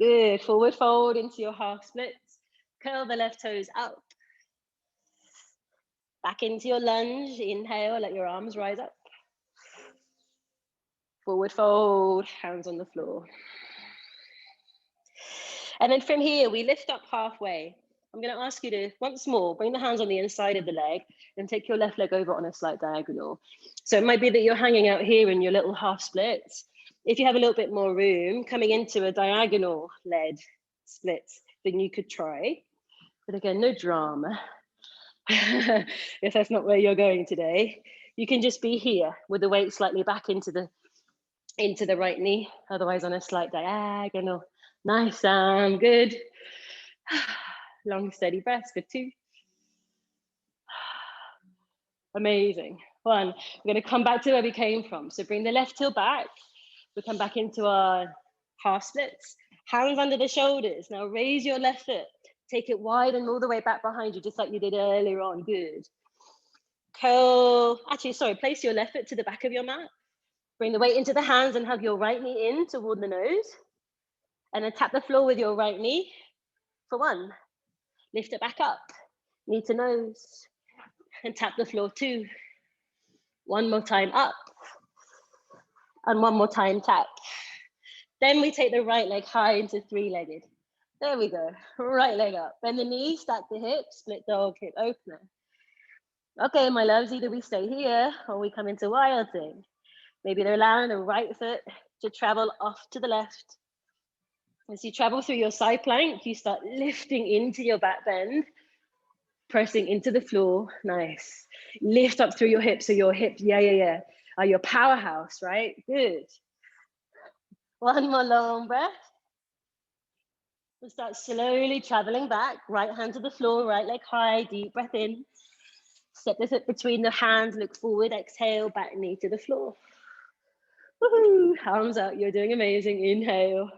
Good, forward fold into your half splits. Curl the left toes up. Back into your lunge, inhale, let your arms rise up. Forward fold, hands on the floor. And then from here, we lift up halfway. I'm going to ask you to, once more, bring the hands on the inside of the leg and take your left leg over on a slight diagonal. So it might be that you're hanging out here in your little half splits. If you have a little bit more room, coming into a diagonal led split, then you could try. But again, no drama. If that's not where you're going today, you can just be here with the weight slightly back into the right knee, otherwise on a slight diagonal. Nice, good. Long, steady breaths for 2. Amazing. 1. We're going to come back to where we came from. So bring the left heel back. We come back into our half splits. Hands under the shoulders. Now raise your left foot. Take it wide and all the way back behind you, just like you did earlier on. Good. Curl. Actually, sorry, place your left foot to the back of your mat. Bring the weight into the hands and hug your right knee in toward the nose. And then tap the floor with your right knee for 1. Lift it back up, knee to nose. And tap the floor 2. 1 more time up. And 1 more time tap. Then we take the right leg high into 3-legged. There we go, right leg up. Bend the knee, stack the hips, split dog, hip opener. Okay, my loves, either we stay here or we come into wild thing. Maybe they're allowing the right foot to travel off to the left. As you travel through your side plank, you start lifting into your back bend, pressing into the floor. Nice. Lift up through your hips, so your hips, yeah. Are your powerhouse, right? Good. 1 more long breath. We'll start slowly traveling back, right hand to the floor, right leg high, deep breath in. Step the foot between the hands, look forward, exhale, back knee to the floor. Woohoo, arms out, you're doing amazing, inhale.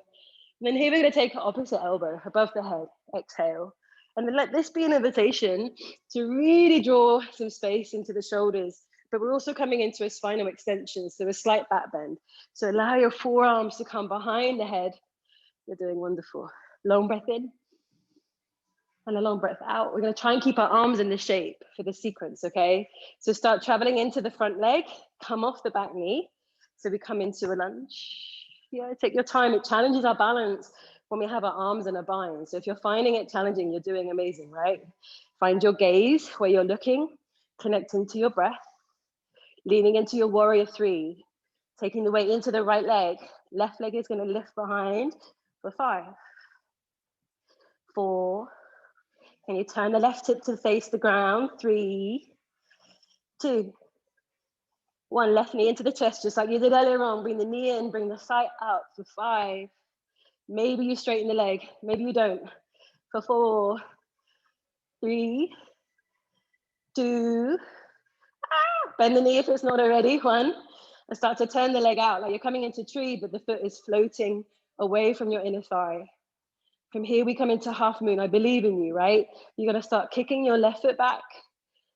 And then here we're gonna take opposite elbow above the head, exhale. And then let this be an invitation to really draw some space into the shoulders, but we're also coming into a spinal extension, so a slight back bend. So allow your forearms to come behind the head. You're doing wonderful. Long breath in and a long breath out. We're going to try and keep our arms in the shape for the sequence, okay? So start traveling into the front leg, come off the back knee. So we come into a lunge. Yeah, take your time. It challenges our balance when we have our arms in a bind. So if you're finding it challenging, you're doing amazing, right? Find your gaze where you're looking, connecting to your breath, leaning into your warrior 3, taking the weight into the right leg. Left leg is going to lift behind for 5, 4. Can you turn the left hip to face the ground? 3, 2, 1. Left knee into the chest, just like you did earlier on. Bring the knee in, bring the thigh up for 5. Maybe you straighten the leg, maybe you don't. For 4, 3, 2, bend the knee if it's not already. 1, and start to turn the leg out like you're coming into tree, but the foot is floating away from your inner thigh. From here, we come into half moon. I believe in you, right? You're gonna start kicking your left foot back,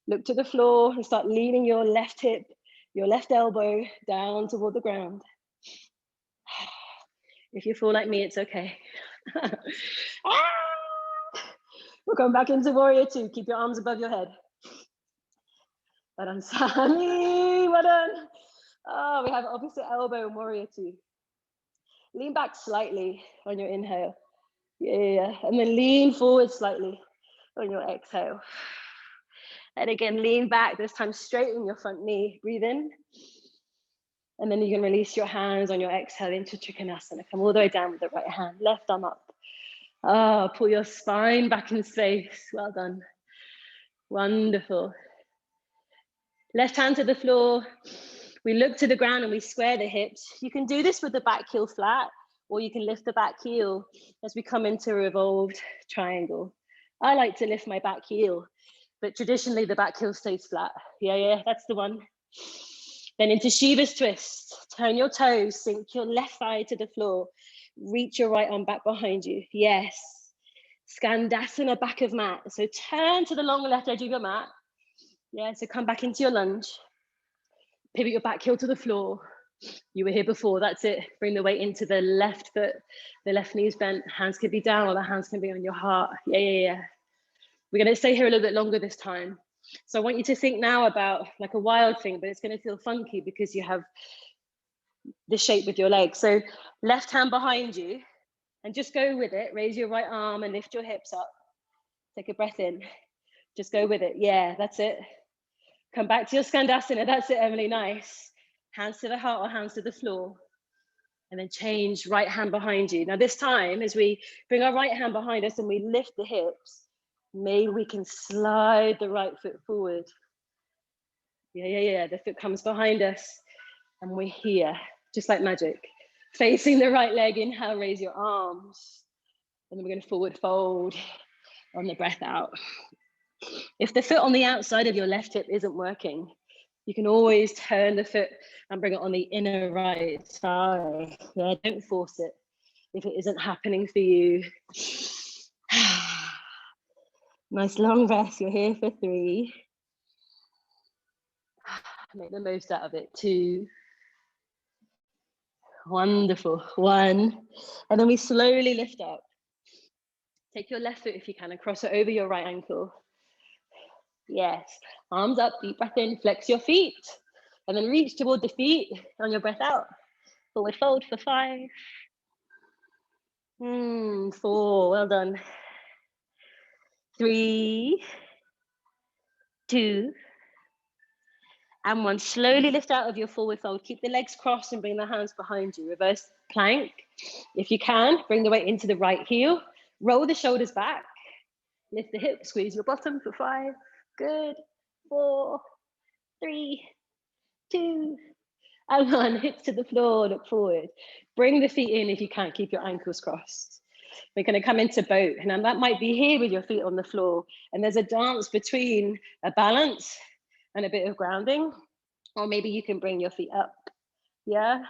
look to the floor and start leaning your left hip, your left elbow down toward the ground. If you feel like me, it's okay. We'll come back into warrior 2. Keep your arms above your head. Well done, Sammy, well done. Oh, we have opposite elbow in warrior 2. Lean back slightly on your inhale. Yeah, and then lean forward slightly on your exhale. And again, lean back, this time straighten your front knee, breathe in. And then you can release your hands on your exhale into Trikonasana. Come all the way down with the right hand, left arm up. Oh, pull your spine back in space. Well done. Wonderful. Left hand to the floor. We look to the ground and we square the hips. You can do this with the back heel flat, or you can lift the back heel as we come into a revolved triangle. I like to lift my back heel, but traditionally the back heel stays flat. Yeah, that's the one. Then into Shiva's twist. Turn your toes, sink your left thigh to the floor. Reach your right arm back behind you. Yes. Skandasana, back of mat. So turn to the long left edge of your mat. Yeah, so come back into your lunge. Pivot your back heel to the floor. You were here before, that's it. Bring the weight into the left foot. The left knee is bent. Hands can be down or the hands can be on your heart. Yeah. We're gonna stay here a little bit longer this time. So I want you to think now about like a wild thing, but it's gonna feel funky because you have the shape with your legs. So left hand behind you and just go with it. Raise your right arm and lift your hips up. Take a breath in. Just go with it. Yeah, that's it. Come back to your Skandasana. That's it, Emily, nice. Hands to the heart or hands to the floor. And then change right hand behind you. Now this time, as we bring our right hand behind us and we lift the hips, maybe we can slide the right foot forward. Yeah. The foot comes behind us and we're here, just like magic. Facing the right leg, inhale, raise your arms. And then we're gonna forward fold on the breath out. If the foot on the outside of your left hip isn't working, you can always turn the foot and bring it on the inner right thigh. Yeah, don't force it if it isn't happening for you. Nice long breath, you're here for 3. Make the most out of it, 2. Wonderful. 1. And then we slowly lift up. Take your left foot if you can and cross it over your right ankle. Yes. Arms up, deep breath in, flex your feet. And then reach toward the feet on your breath out. Forward fold for 5. 4, well done. 3, 2, and 1. Slowly lift out of your forward fold. Keep the legs crossed and bring the hands behind you. Reverse plank. If you can, bring the weight into the right heel. Roll the shoulders back. Lift the hips, squeeze your bottom for 5. Good. 4, 3, 2, and 1. Hips to the floor, look forward. Bring the feet in if you can, keep your ankles crossed. We're going to come into boat, and that might be here with your feet on the floor. And there's a dance between a balance and a bit of grounding, or maybe you can bring your feet up. Yeah.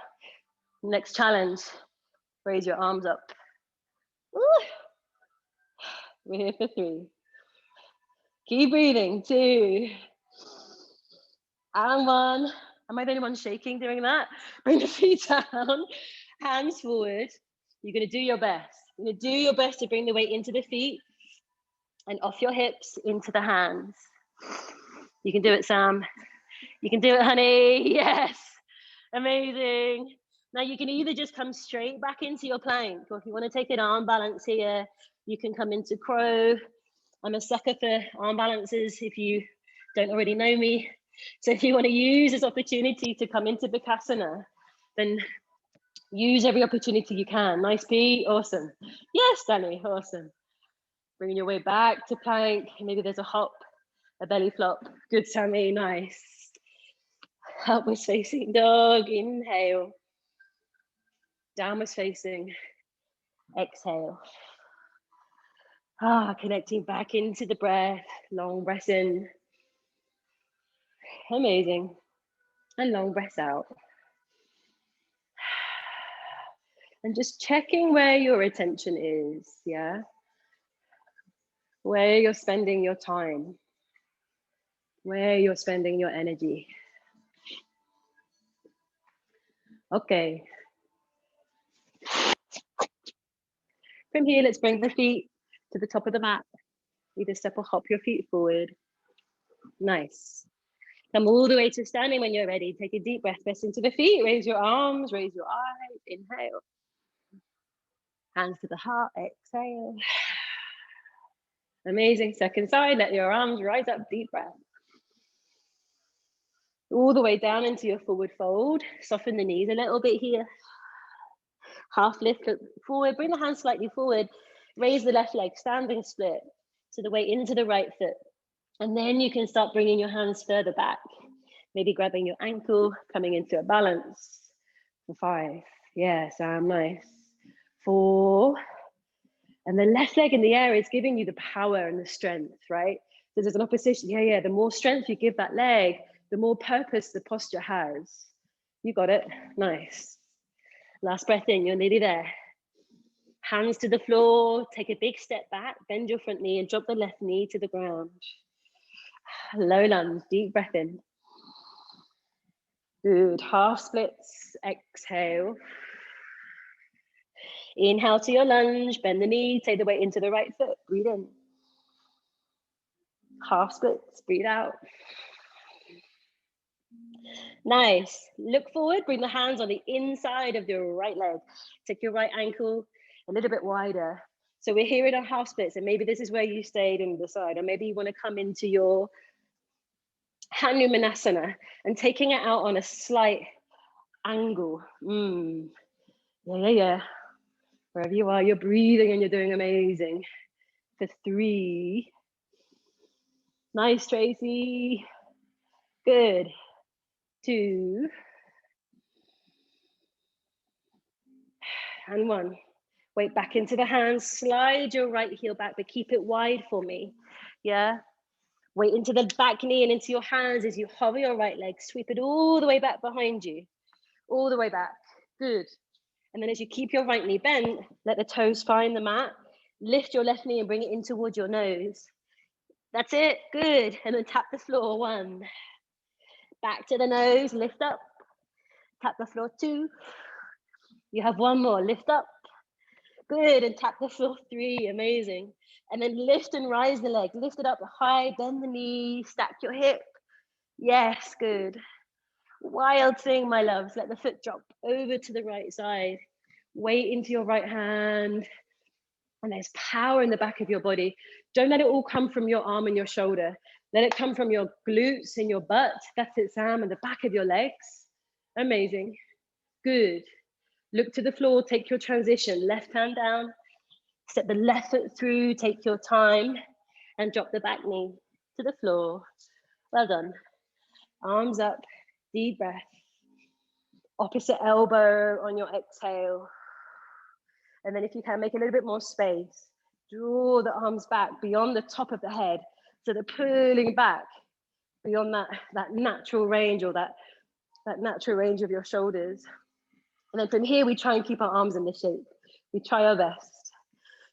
Next challenge, raise your arms up. Ooh. We're here for 3. Keep breathing. 2, and 1. Am I the only one shaking doing that? Bring the feet down, hands forward. You're going to do your best. You're going to do your best to bring the weight into the feet and off your hips into the hands. You can do it, Sam. You can do it, honey. Yes. Amazing. Now you can either just come straight back into your plank, or if you want to take an arm balance here, you can come into crow. I'm a sucker for arm balances if you don't already know me. So if you want to use this opportunity to come into Vinyasa, then use every opportunity you can. Nice P, awesome. Yes, Danny, awesome. Bringing your way back to plank. Maybe there's a hop, a belly flop. Good, Sammy, nice. Upwards facing dog, inhale. Downwards facing, exhale. Connecting back into the breath, long breath in. Amazing. And long breath out. And just checking where your attention is, yeah? Where you're spending your time, where you're spending your energy. Okay. From here, let's bring the feet to the top of the mat. Either step or hop your feet forward. Nice. Come all the way to standing when you're ready. Take a deep breath, press into the feet, raise your arms, raise your eyes, inhale. Hands to the heart, exhale. Amazing, second side, let your arms rise up, deep breath. All the way down into your forward fold. Soften the knees a little bit here. Half lift, look forward, bring the hands slightly forward. Raise the left leg, standing split. So the weight into the right foot. And then you can start bringing your hands further back. Maybe grabbing your ankle, coming into a balance. For 5, yes, nice. 4, and the left leg in the air is giving you the power and the strength, right? So there's an opposition, yeah, the more strength you give that leg, the more purpose the posture has. You got it, nice. Last breath in, you're nearly there. Hands to the floor, take a big step back, bend your front knee and drop the left knee to the ground. Low lunge, deep breath in. Good, half splits, exhale. Inhale to your lunge, bend the knee, take the weight into the right foot, breathe in. Half splits, breathe out. Nice, look forward, bring the hands on the inside of your right leg. Take your right ankle a little bit wider. So we're here in our half splits, and maybe this is where you stayed in the side, or maybe you want to come into your Hanumanasana and taking it out on a slight angle. Yeah. Wherever you are, you're breathing and you're doing amazing. For 3. Nice, Tracy. Good. 2. And 1. Weight back into the hands. Slide your right heel back, but keep it wide for me. Yeah. Weight into the back knee and into your hands as you hover your right leg. Sweep it all the way back behind you. All the way back. Good. And then as you keep your right knee bent, let the toes find the mat. Lift your left knee and bring it in towards your nose. That's it. Good. And then tap the floor. 1. Back to the nose. Lift up. Tap the floor. 2. You have one more, lift up. Good, and tap the floor 3, amazing. And then lift and rise the leg, lift it up high, bend the knee, stack your hip. Yes, good. Wild thing, my loves, let the foot drop over to the right side. Weight into your right hand. And there's power in the back of your body. Don't let it all come from your arm and your shoulder. Let it come from your glutes and your butt. That's it, Sam, and the back of your legs. Amazing. Good. Look to the floor, take your transition. Left hand down, step the left foot through, take your time, and drop the back knee to the floor. Well done. Arms up, deep breath. Opposite elbow on your exhale. And then if you can, make a little bit more space. Draw the arms back beyond the top of the head. So they're pulling back beyond that natural range, or that natural range of your shoulders. And then from here, we try and keep our arms in the shape. We try our best.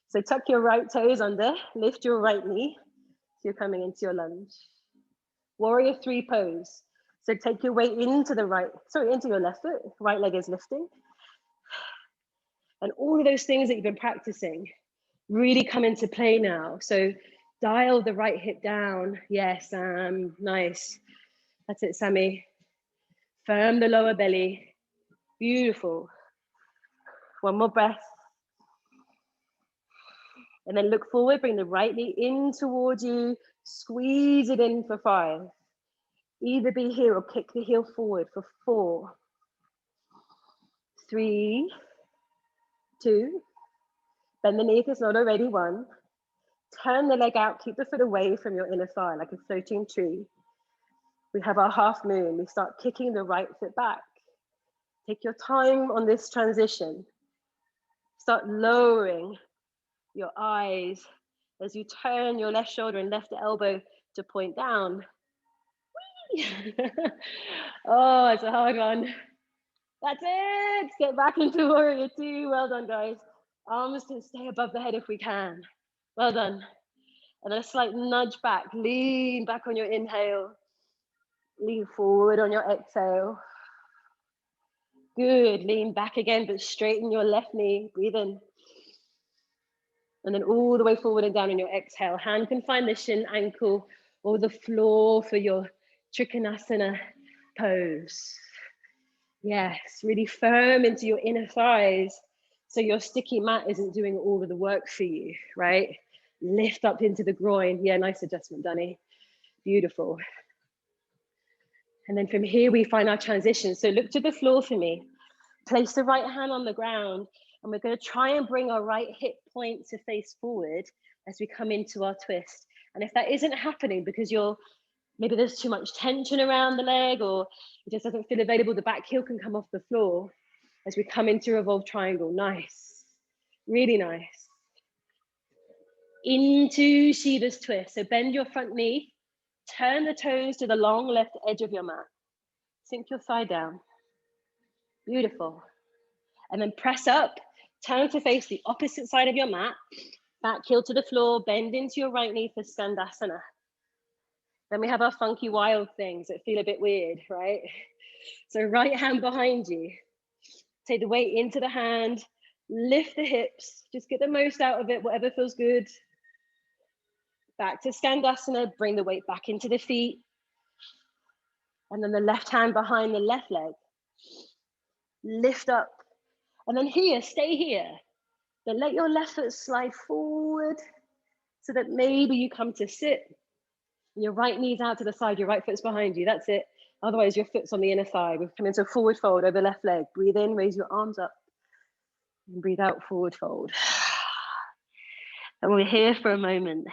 So tuck your right toes under, lift your right knee. So you're coming into your lunge. Warrior 3 pose. So take your weight into into your left foot. Right leg is lifting. And all of those things that you've been practicing really come into play now. So dial the right hip down. Yes, nice. That's it, Sammy. Firm the lower belly. Beautiful. One more breath. And then look forward, bring the right knee in towards you. Squeeze it in for 5. Either be here or kick the heel forward for 4, 3, 2. Bend the knee if it's not already 1. Turn the leg out, keep the foot away from your inner thigh like a floating tree. We have our half moon. We start kicking the right foot back. Take your time on this transition. Start lowering your eyes as you turn your left shoulder and left elbow to point down. Oh, it's a hard one. That's it. Get back into warrior 2. Well done, guys. Arms can stay above the head if we can. Well done. And then a slight nudge back. Lean back on your inhale. Lean forward on your exhale. Good. Lean back again, but straighten your left knee. Breathe in. And then all the way forward and down on your exhale. Hand can find the shin, ankle, or the floor for your Trikonasana pose. Yes, really firm into your inner thighs. So your sticky mat isn't doing all of the work for you, right? Lift up into the groin. Yeah, nice adjustment, Danny. Beautiful. And then from here, we find our transition. So look to the floor for me. Place the right hand on the ground. And we're going to try and bring our right hip point to face forward as we come into our twist. And if that isn't happening because maybe there's too much tension around the leg, or it just doesn't feel available, the back heel can come off the floor as we come into revolved triangle. Nice. Really nice. Into Shiva's twist. So bend your front knee. Turn the toes to the long left edge of your mat. Sink your thigh down. Beautiful. And then press up. Turn to face the opposite side of your mat. Back heel to the floor. Bend into your right knee for Skandasana. Then we have our funky wild things that feel a bit weird, right? So right hand behind you. Take the weight into the hand. Lift the hips. Just get the most out of it, whatever feels good. Back to Skandasana. Bring the weight back into the feet. And then the left hand behind the left leg. Lift up. And then here, stay here. Then let your left foot slide forward so that maybe you come to sit. Your right knee's out to the side, your right foot's behind you. That's it. Otherwise, your foot's on the inner thigh. We've come into a forward fold over the left leg. Breathe in, raise your arms up. And breathe out, forward fold. And we're here for a moment.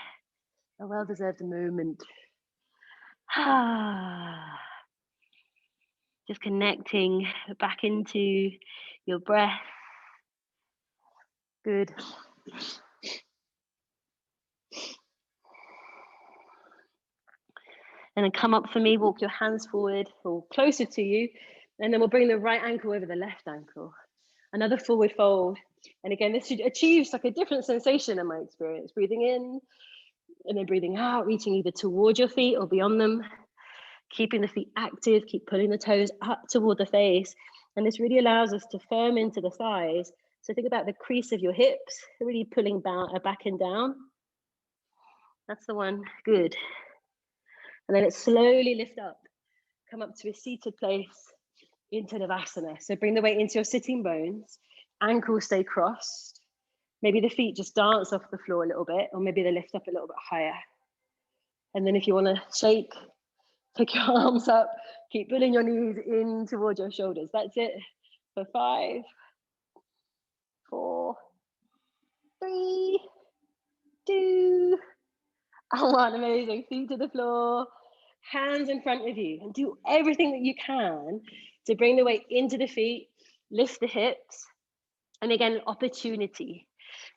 A well-deserved moment. Just connecting back into your breath. Good. And then come up for me, walk your hands forward or closer to you. And then we'll bring the right ankle over the left ankle. Another forward fold. And again, this achieves like a different sensation in my experience. Breathing in and then breathing out, reaching either towards your feet or beyond them. Keeping the feet active, keep pulling the toes up toward the face. And this really allows us to firm into the thighs. So think about the crease of your hips, really pulling back and down. That's the one, good. And then it's slowly lift up, come up to a seated place into Navasana. So bring the weight into your sitting bones, ankles stay crossed. Maybe the feet just dance off the floor a little bit, or maybe they lift up a little bit higher. And then if you want to shake, pick your arms up, keep pulling your knees in towards your shoulders. That's it for 5, 4, 3, 2, and 1. Amazing. Feet to the floor, hands in front of you, and do everything that you can to bring the weight into the feet, lift the hips. And again, opportunity,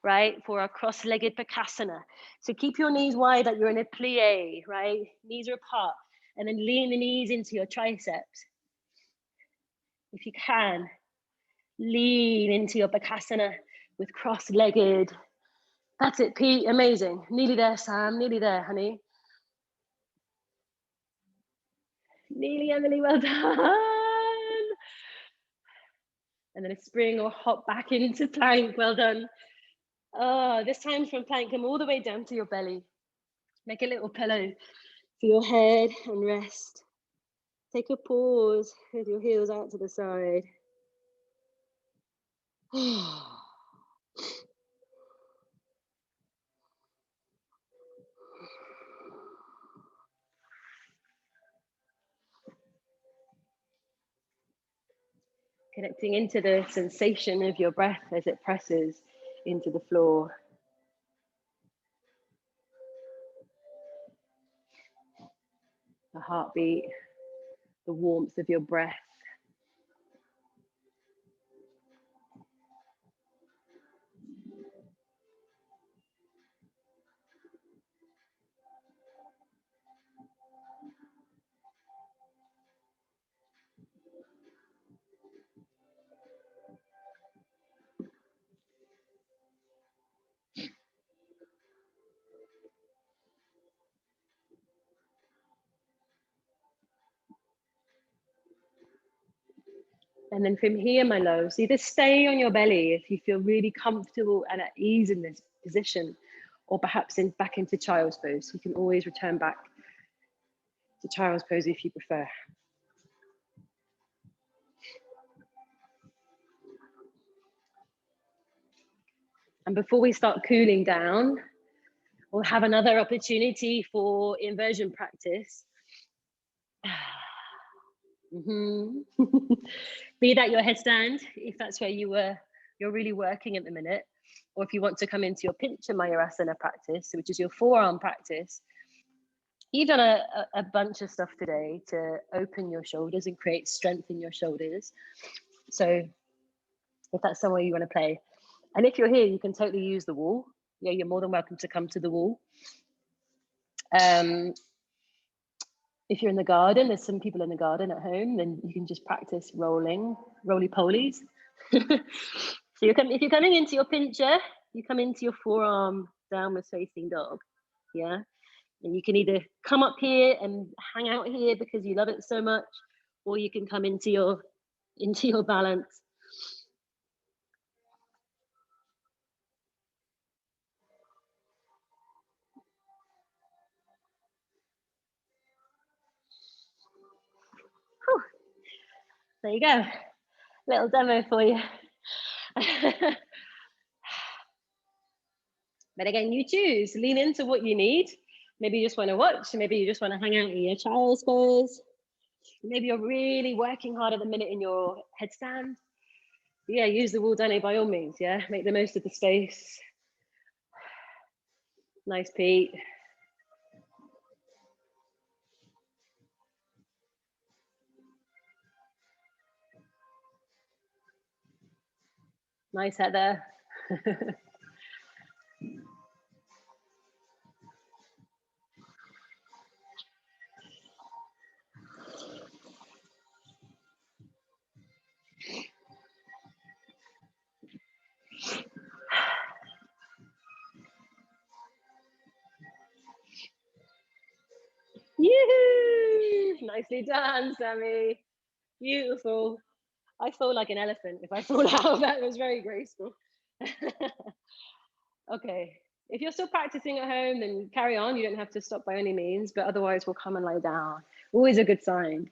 right, for our cross-legged Bakasana. So keep your knees wide like you're in a plie, right? Knees are apart. And then lean the knees into your triceps. If you can, lean into your Bakasana with cross-legged. That's it, Pete. Amazing. Nearly there, Sam. Nearly there, honey. Nearly, Emily. Well done. And then a spring or hop back into plank. Well done. Oh, this time from plank, come all the way down to your belly. Make a little pillow for your head and rest. Take a pause with your heels out to the side. Connecting into the sensation of your breath as it presses into the floor. The heartbeat, the warmth of your breath. And then from here, my loves, either stay on your belly if you feel really comfortable and at ease in this position, or perhaps back into child's pose. You can always return back to child's pose if you prefer. And before we start cooling down, we'll have another opportunity for inversion practice. Be that your headstand, if that's where you're really working at the minute, or if you want to come into your Pincha Mayurasana practice, which is your forearm practice. You've done a bunch of stuff today to open your shoulders and create strength in your shoulders. So if that's somewhere you want to play, and if you're here, you can totally use the wall. Yeah, you're more than welcome to come to the wall. If you're in the garden, there's some people in the garden at home, then you can just practice roly-polies. So if you're coming into your pincher, you come into your forearm downward facing dog, yeah? And you can either come up here and hang out here because you love it so much, or you can come into your balance. Whew. There you go, little demo for you. But again, you choose, lean into what you need. Maybe you just want to watch, maybe you just want to hang out in your child's pose. Maybe you're really working hard at the minute in your headstand. Yeah, use the wall, Danny, by all means, yeah? Make the most of the space. Nice, Pete. Nice, Heather. Yoo-hoo! Nicely done, Sammy. Beautiful. I fall like an elephant if I fall out. That was very graceful. Okay. If you're still practicing at home, then carry on. You don't have to stop by any means, but otherwise we'll come and lie down. Always a good sign.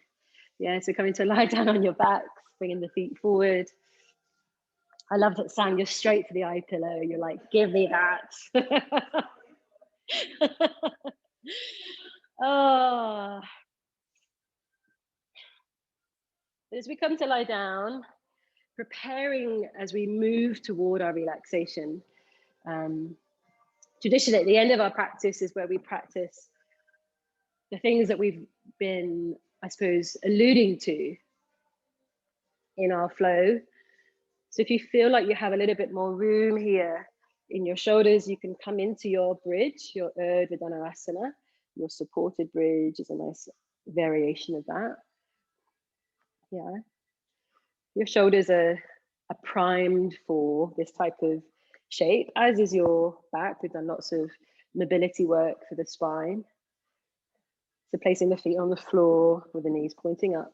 Yeah, so coming to lie down on your backs, bringing the feet forward. I love that sound. You're straight to the eye pillow. You're like, give me that. Oh. As we come to lie down, preparing as we move toward our relaxation. Traditionally, at the end of our practice is where we practice the things that we've been, I suppose, alluding to in our flow. So if you feel like you have a little bit more room here in your shoulders, you can come into your bridge, your Urdhva Dhanurasana. Your supported bridge is a nice variation of that. Yeah. Your shoulders are primed for this type of shape, as is your back. We've done lots of mobility work for the spine. So placing the feet on the floor with the knees pointing up.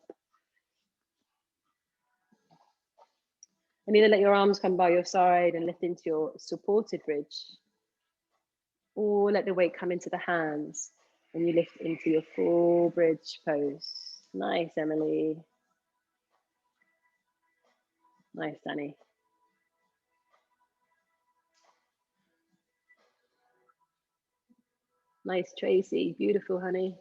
And either let your arms come by your side and lift into your supported bridge, or let the weight come into the hands and you lift into your full bridge pose. Nice, Emily. Nice, Danny. Nice, Tracy. Beautiful, honey.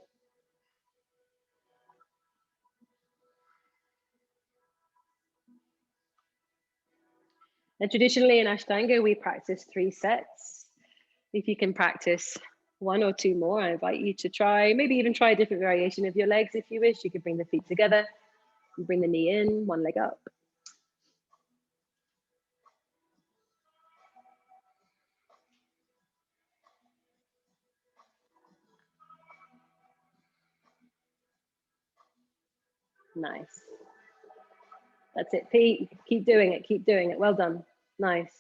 And traditionally in Ashtanga, we practice 3 sets. If you can practice 1 or 2 more, I invite you to try, maybe even try a different variation of your legs if you wish. You could bring the feet together, you bring the knee in, 1 leg up. Nice. That's it, Pete. Keep doing it, keep doing it. Well done. Nice.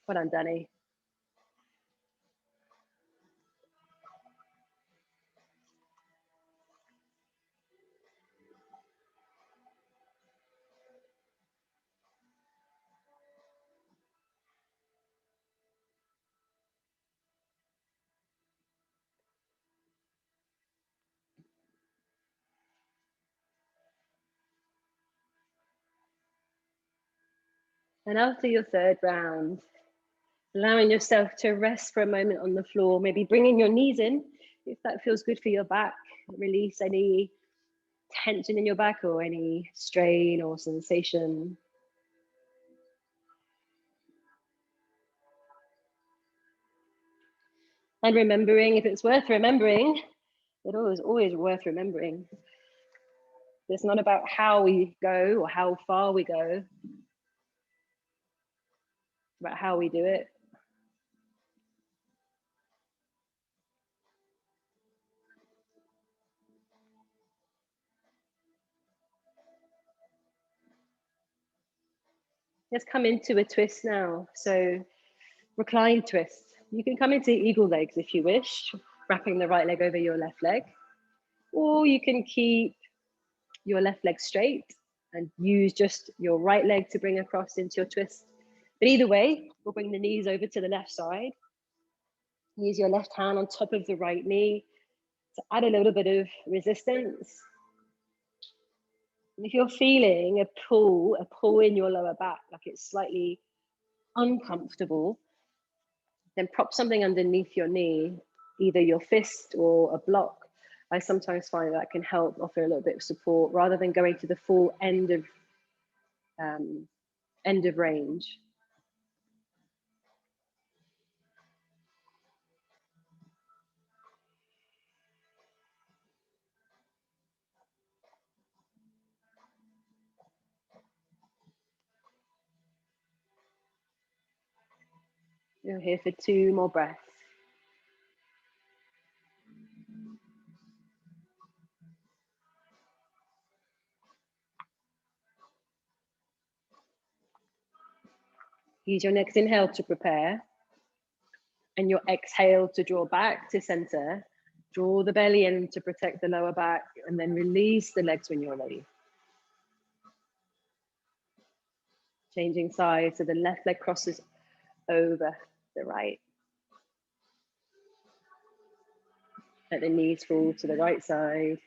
Well done, Danny. And after your 3rd round, allowing yourself to rest for a moment on the floor, maybe bringing your knees in, if that feels good for your back. Release any tension in your back or any strain or sensation. And remembering, if it's worth remembering, it is always worth remembering. It's not about how we go or how far we go, it's about how we do it. Let's come into a twist now. So recline twist. You can come into eagle legs if you wish, wrapping the right leg over your left leg, or you can keep your left leg straight and use just your right leg to bring across into your twist. But either way, we'll bring the knees over to the left side. Use your left hand on top of the right knee to add a little bit of resistance. And if you're feeling a pull in your lower back, like it's slightly uncomfortable, then prop something underneath your knee, either your fist or a block. I sometimes find that can help offer a little bit of support rather than going to the full end of range. You're here for 2 more breaths. Use your next inhale to prepare. And your exhale to draw back to center. Draw the belly in to protect the lower back, and then release the legs when you're ready. Changing sides, so the left leg crosses over the right. Let the knees fall to the right side.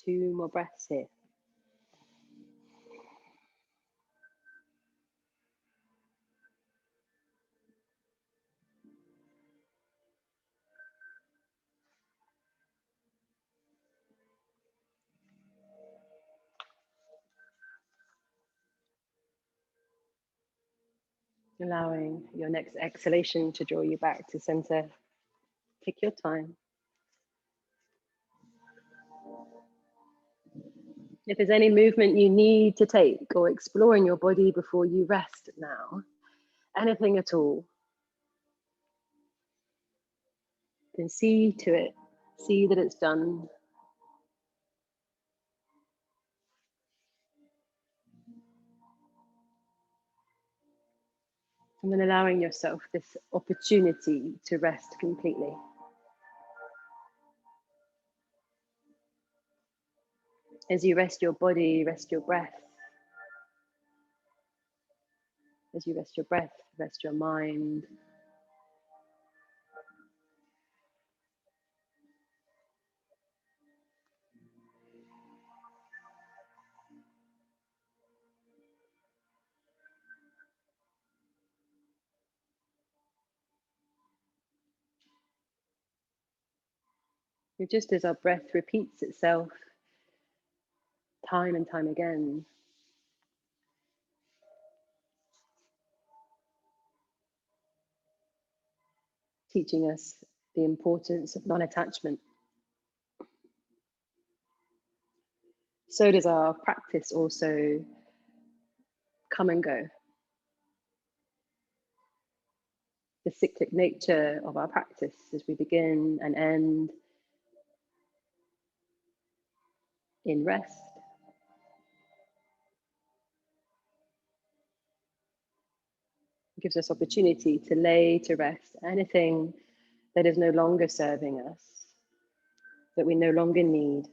Two more breaths here. Allowing your next exhalation to draw you back to center. Take your time. If there's any movement you need to take or explore in your body before you rest now, anything at all, then see to it. See that it's done. And then allowing yourself this opportunity to rest completely. As you rest your body, rest your breath. As you rest your breath, rest your mind. Just as our breath repeats itself time and time again, teaching us the importance of non-attachment. So does our practice also come and go. The cyclic nature of our practice as we begin and end in rest. It gives us opportunity to lay to rest anything that is no longer serving us, that we no longer need.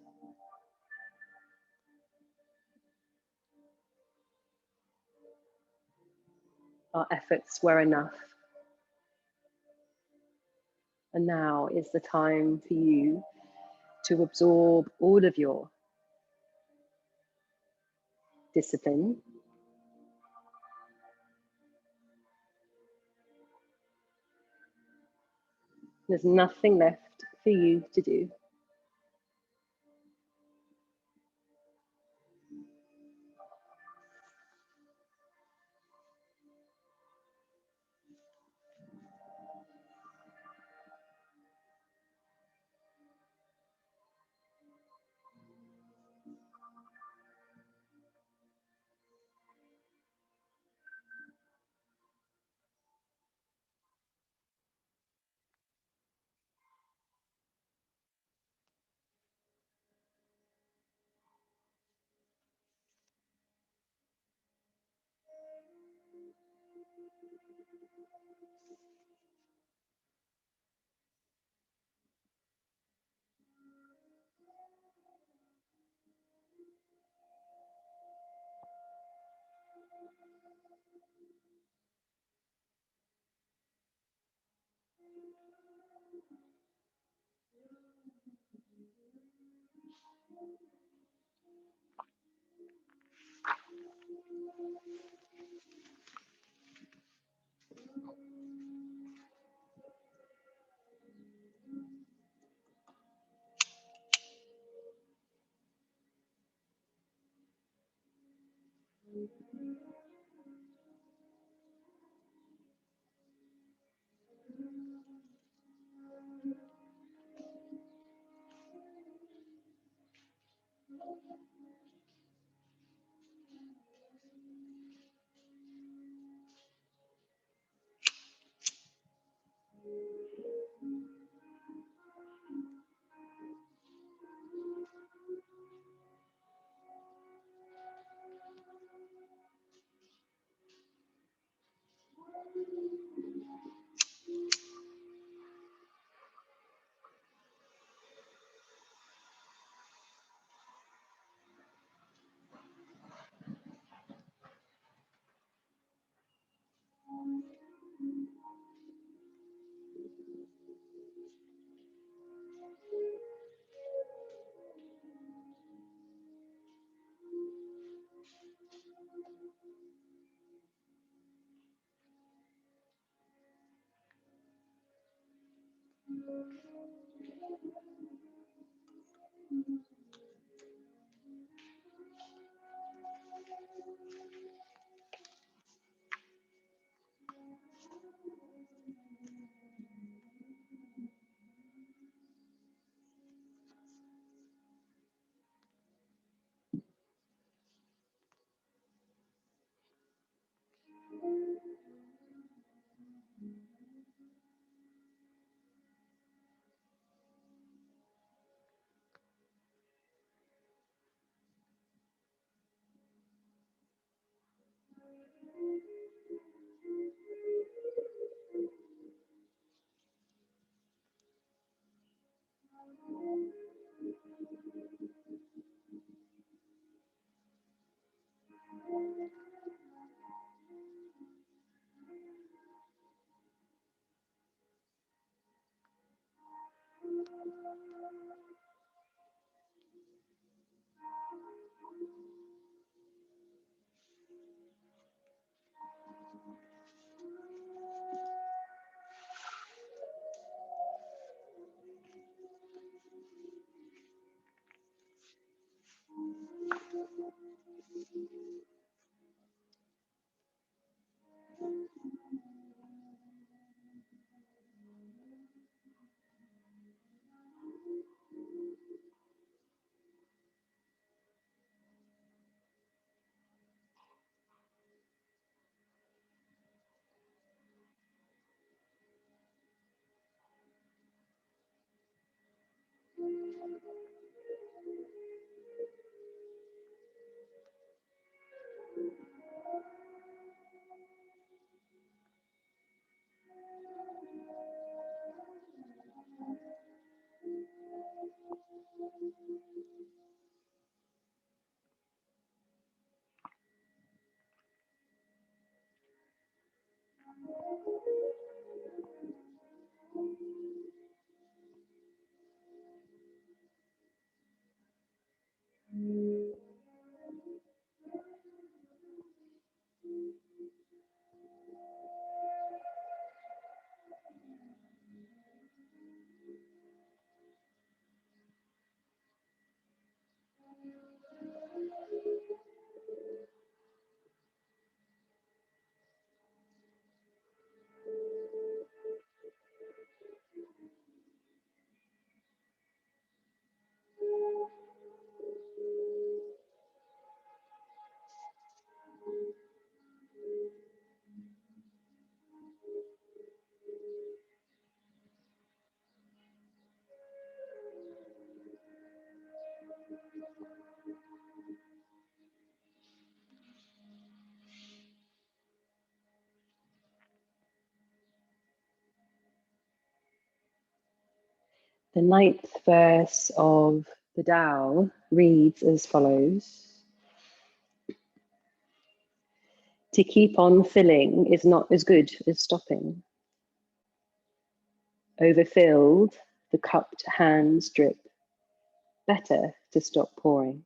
Our efforts were enough. And now is the time for you to absorb all of your discipline. There's nothing left for you to do. The ninth verse of the Tao reads as follows. To keep on filling is not as good as stopping. Overfilled, the cupped hands drip. Better to stop pouring.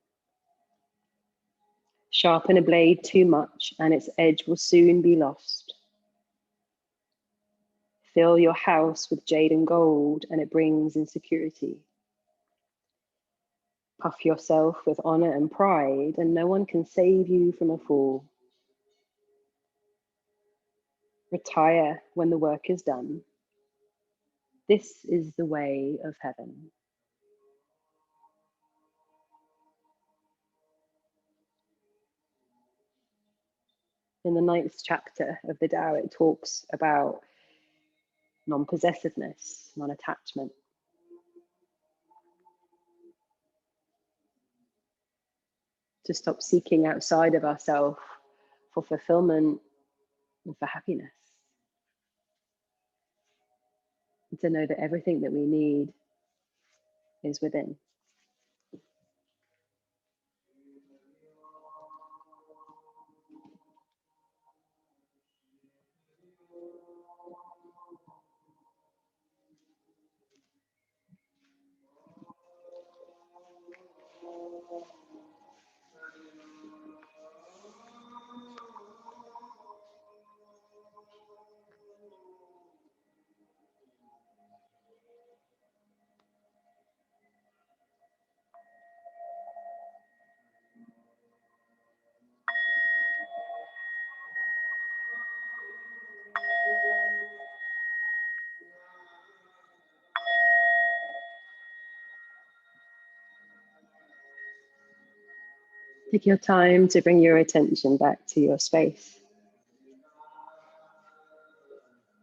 Sharpen a blade too much and its edge will soon be lost. Fill your house with jade and gold and it brings insecurity. Puff yourself with honor and pride, and no one can save you from a fall. Retire when the work is done. This is the way of heaven. In the 9th chapter of the Tao, it talks about non-possessiveness, non-attachment. To stop seeking outside of ourselves for fulfillment and for happiness. And to know that everything that we need is within. Take your time to bring your attention back to your space,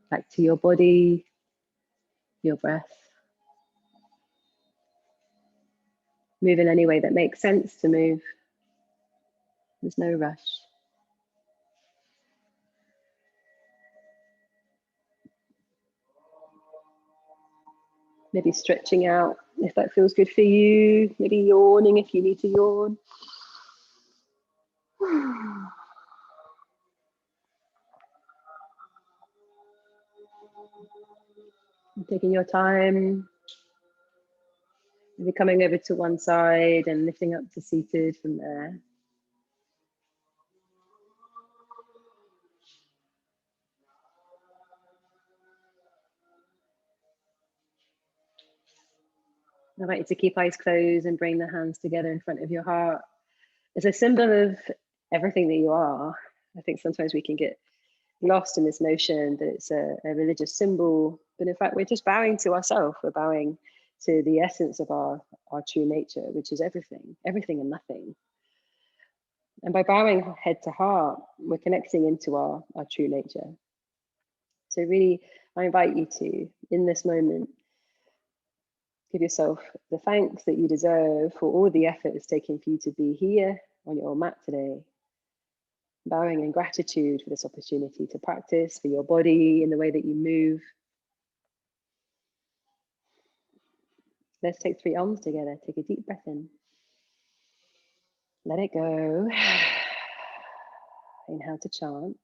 back to your body, your breath. Move in any way that makes sense to move. There's no rush. Maybe stretching out if that feels good for you. Maybe yawning if you need to yawn. Taking your time. Maybe coming over to one side and lifting up to seated from there. I invite you to keep eyes closed and bring the hands together in front of your heart. It's a symbol of everything that you are. I think sometimes we can get lost in this notion that it's a religious symbol, but in fact, we're just bowing to ourselves. We're bowing to the essence of our true nature, which is everything and nothing. And by bowing head to heart, we're connecting into our true nature. So really, I invite you to, in this moment, give yourself the thanks that you deserve for all the effort it's taken for you to be here on your mat today. Bowing in gratitude for this opportunity to practice, for your body in the way that you move. Let's take 3 arms together. Take a deep breath in. Let it go. Inhale to chant.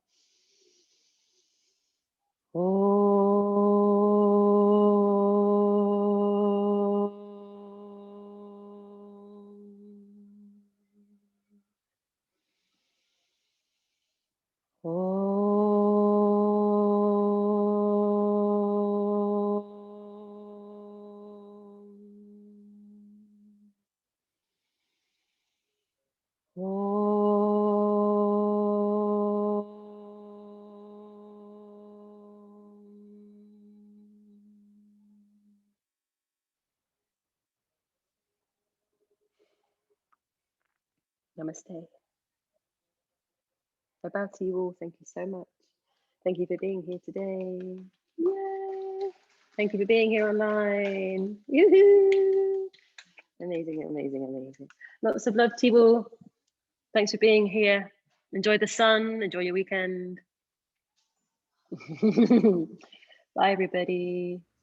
Namaste. I bow to you all. Thank you so much. Thank you for being here today. Yay! Thank you for being here online. Yoo-hoo! Amazing, amazing, amazing. Lots of love to you all. Thanks for being here. Enjoy the sun. Enjoy your weekend. Bye, everybody.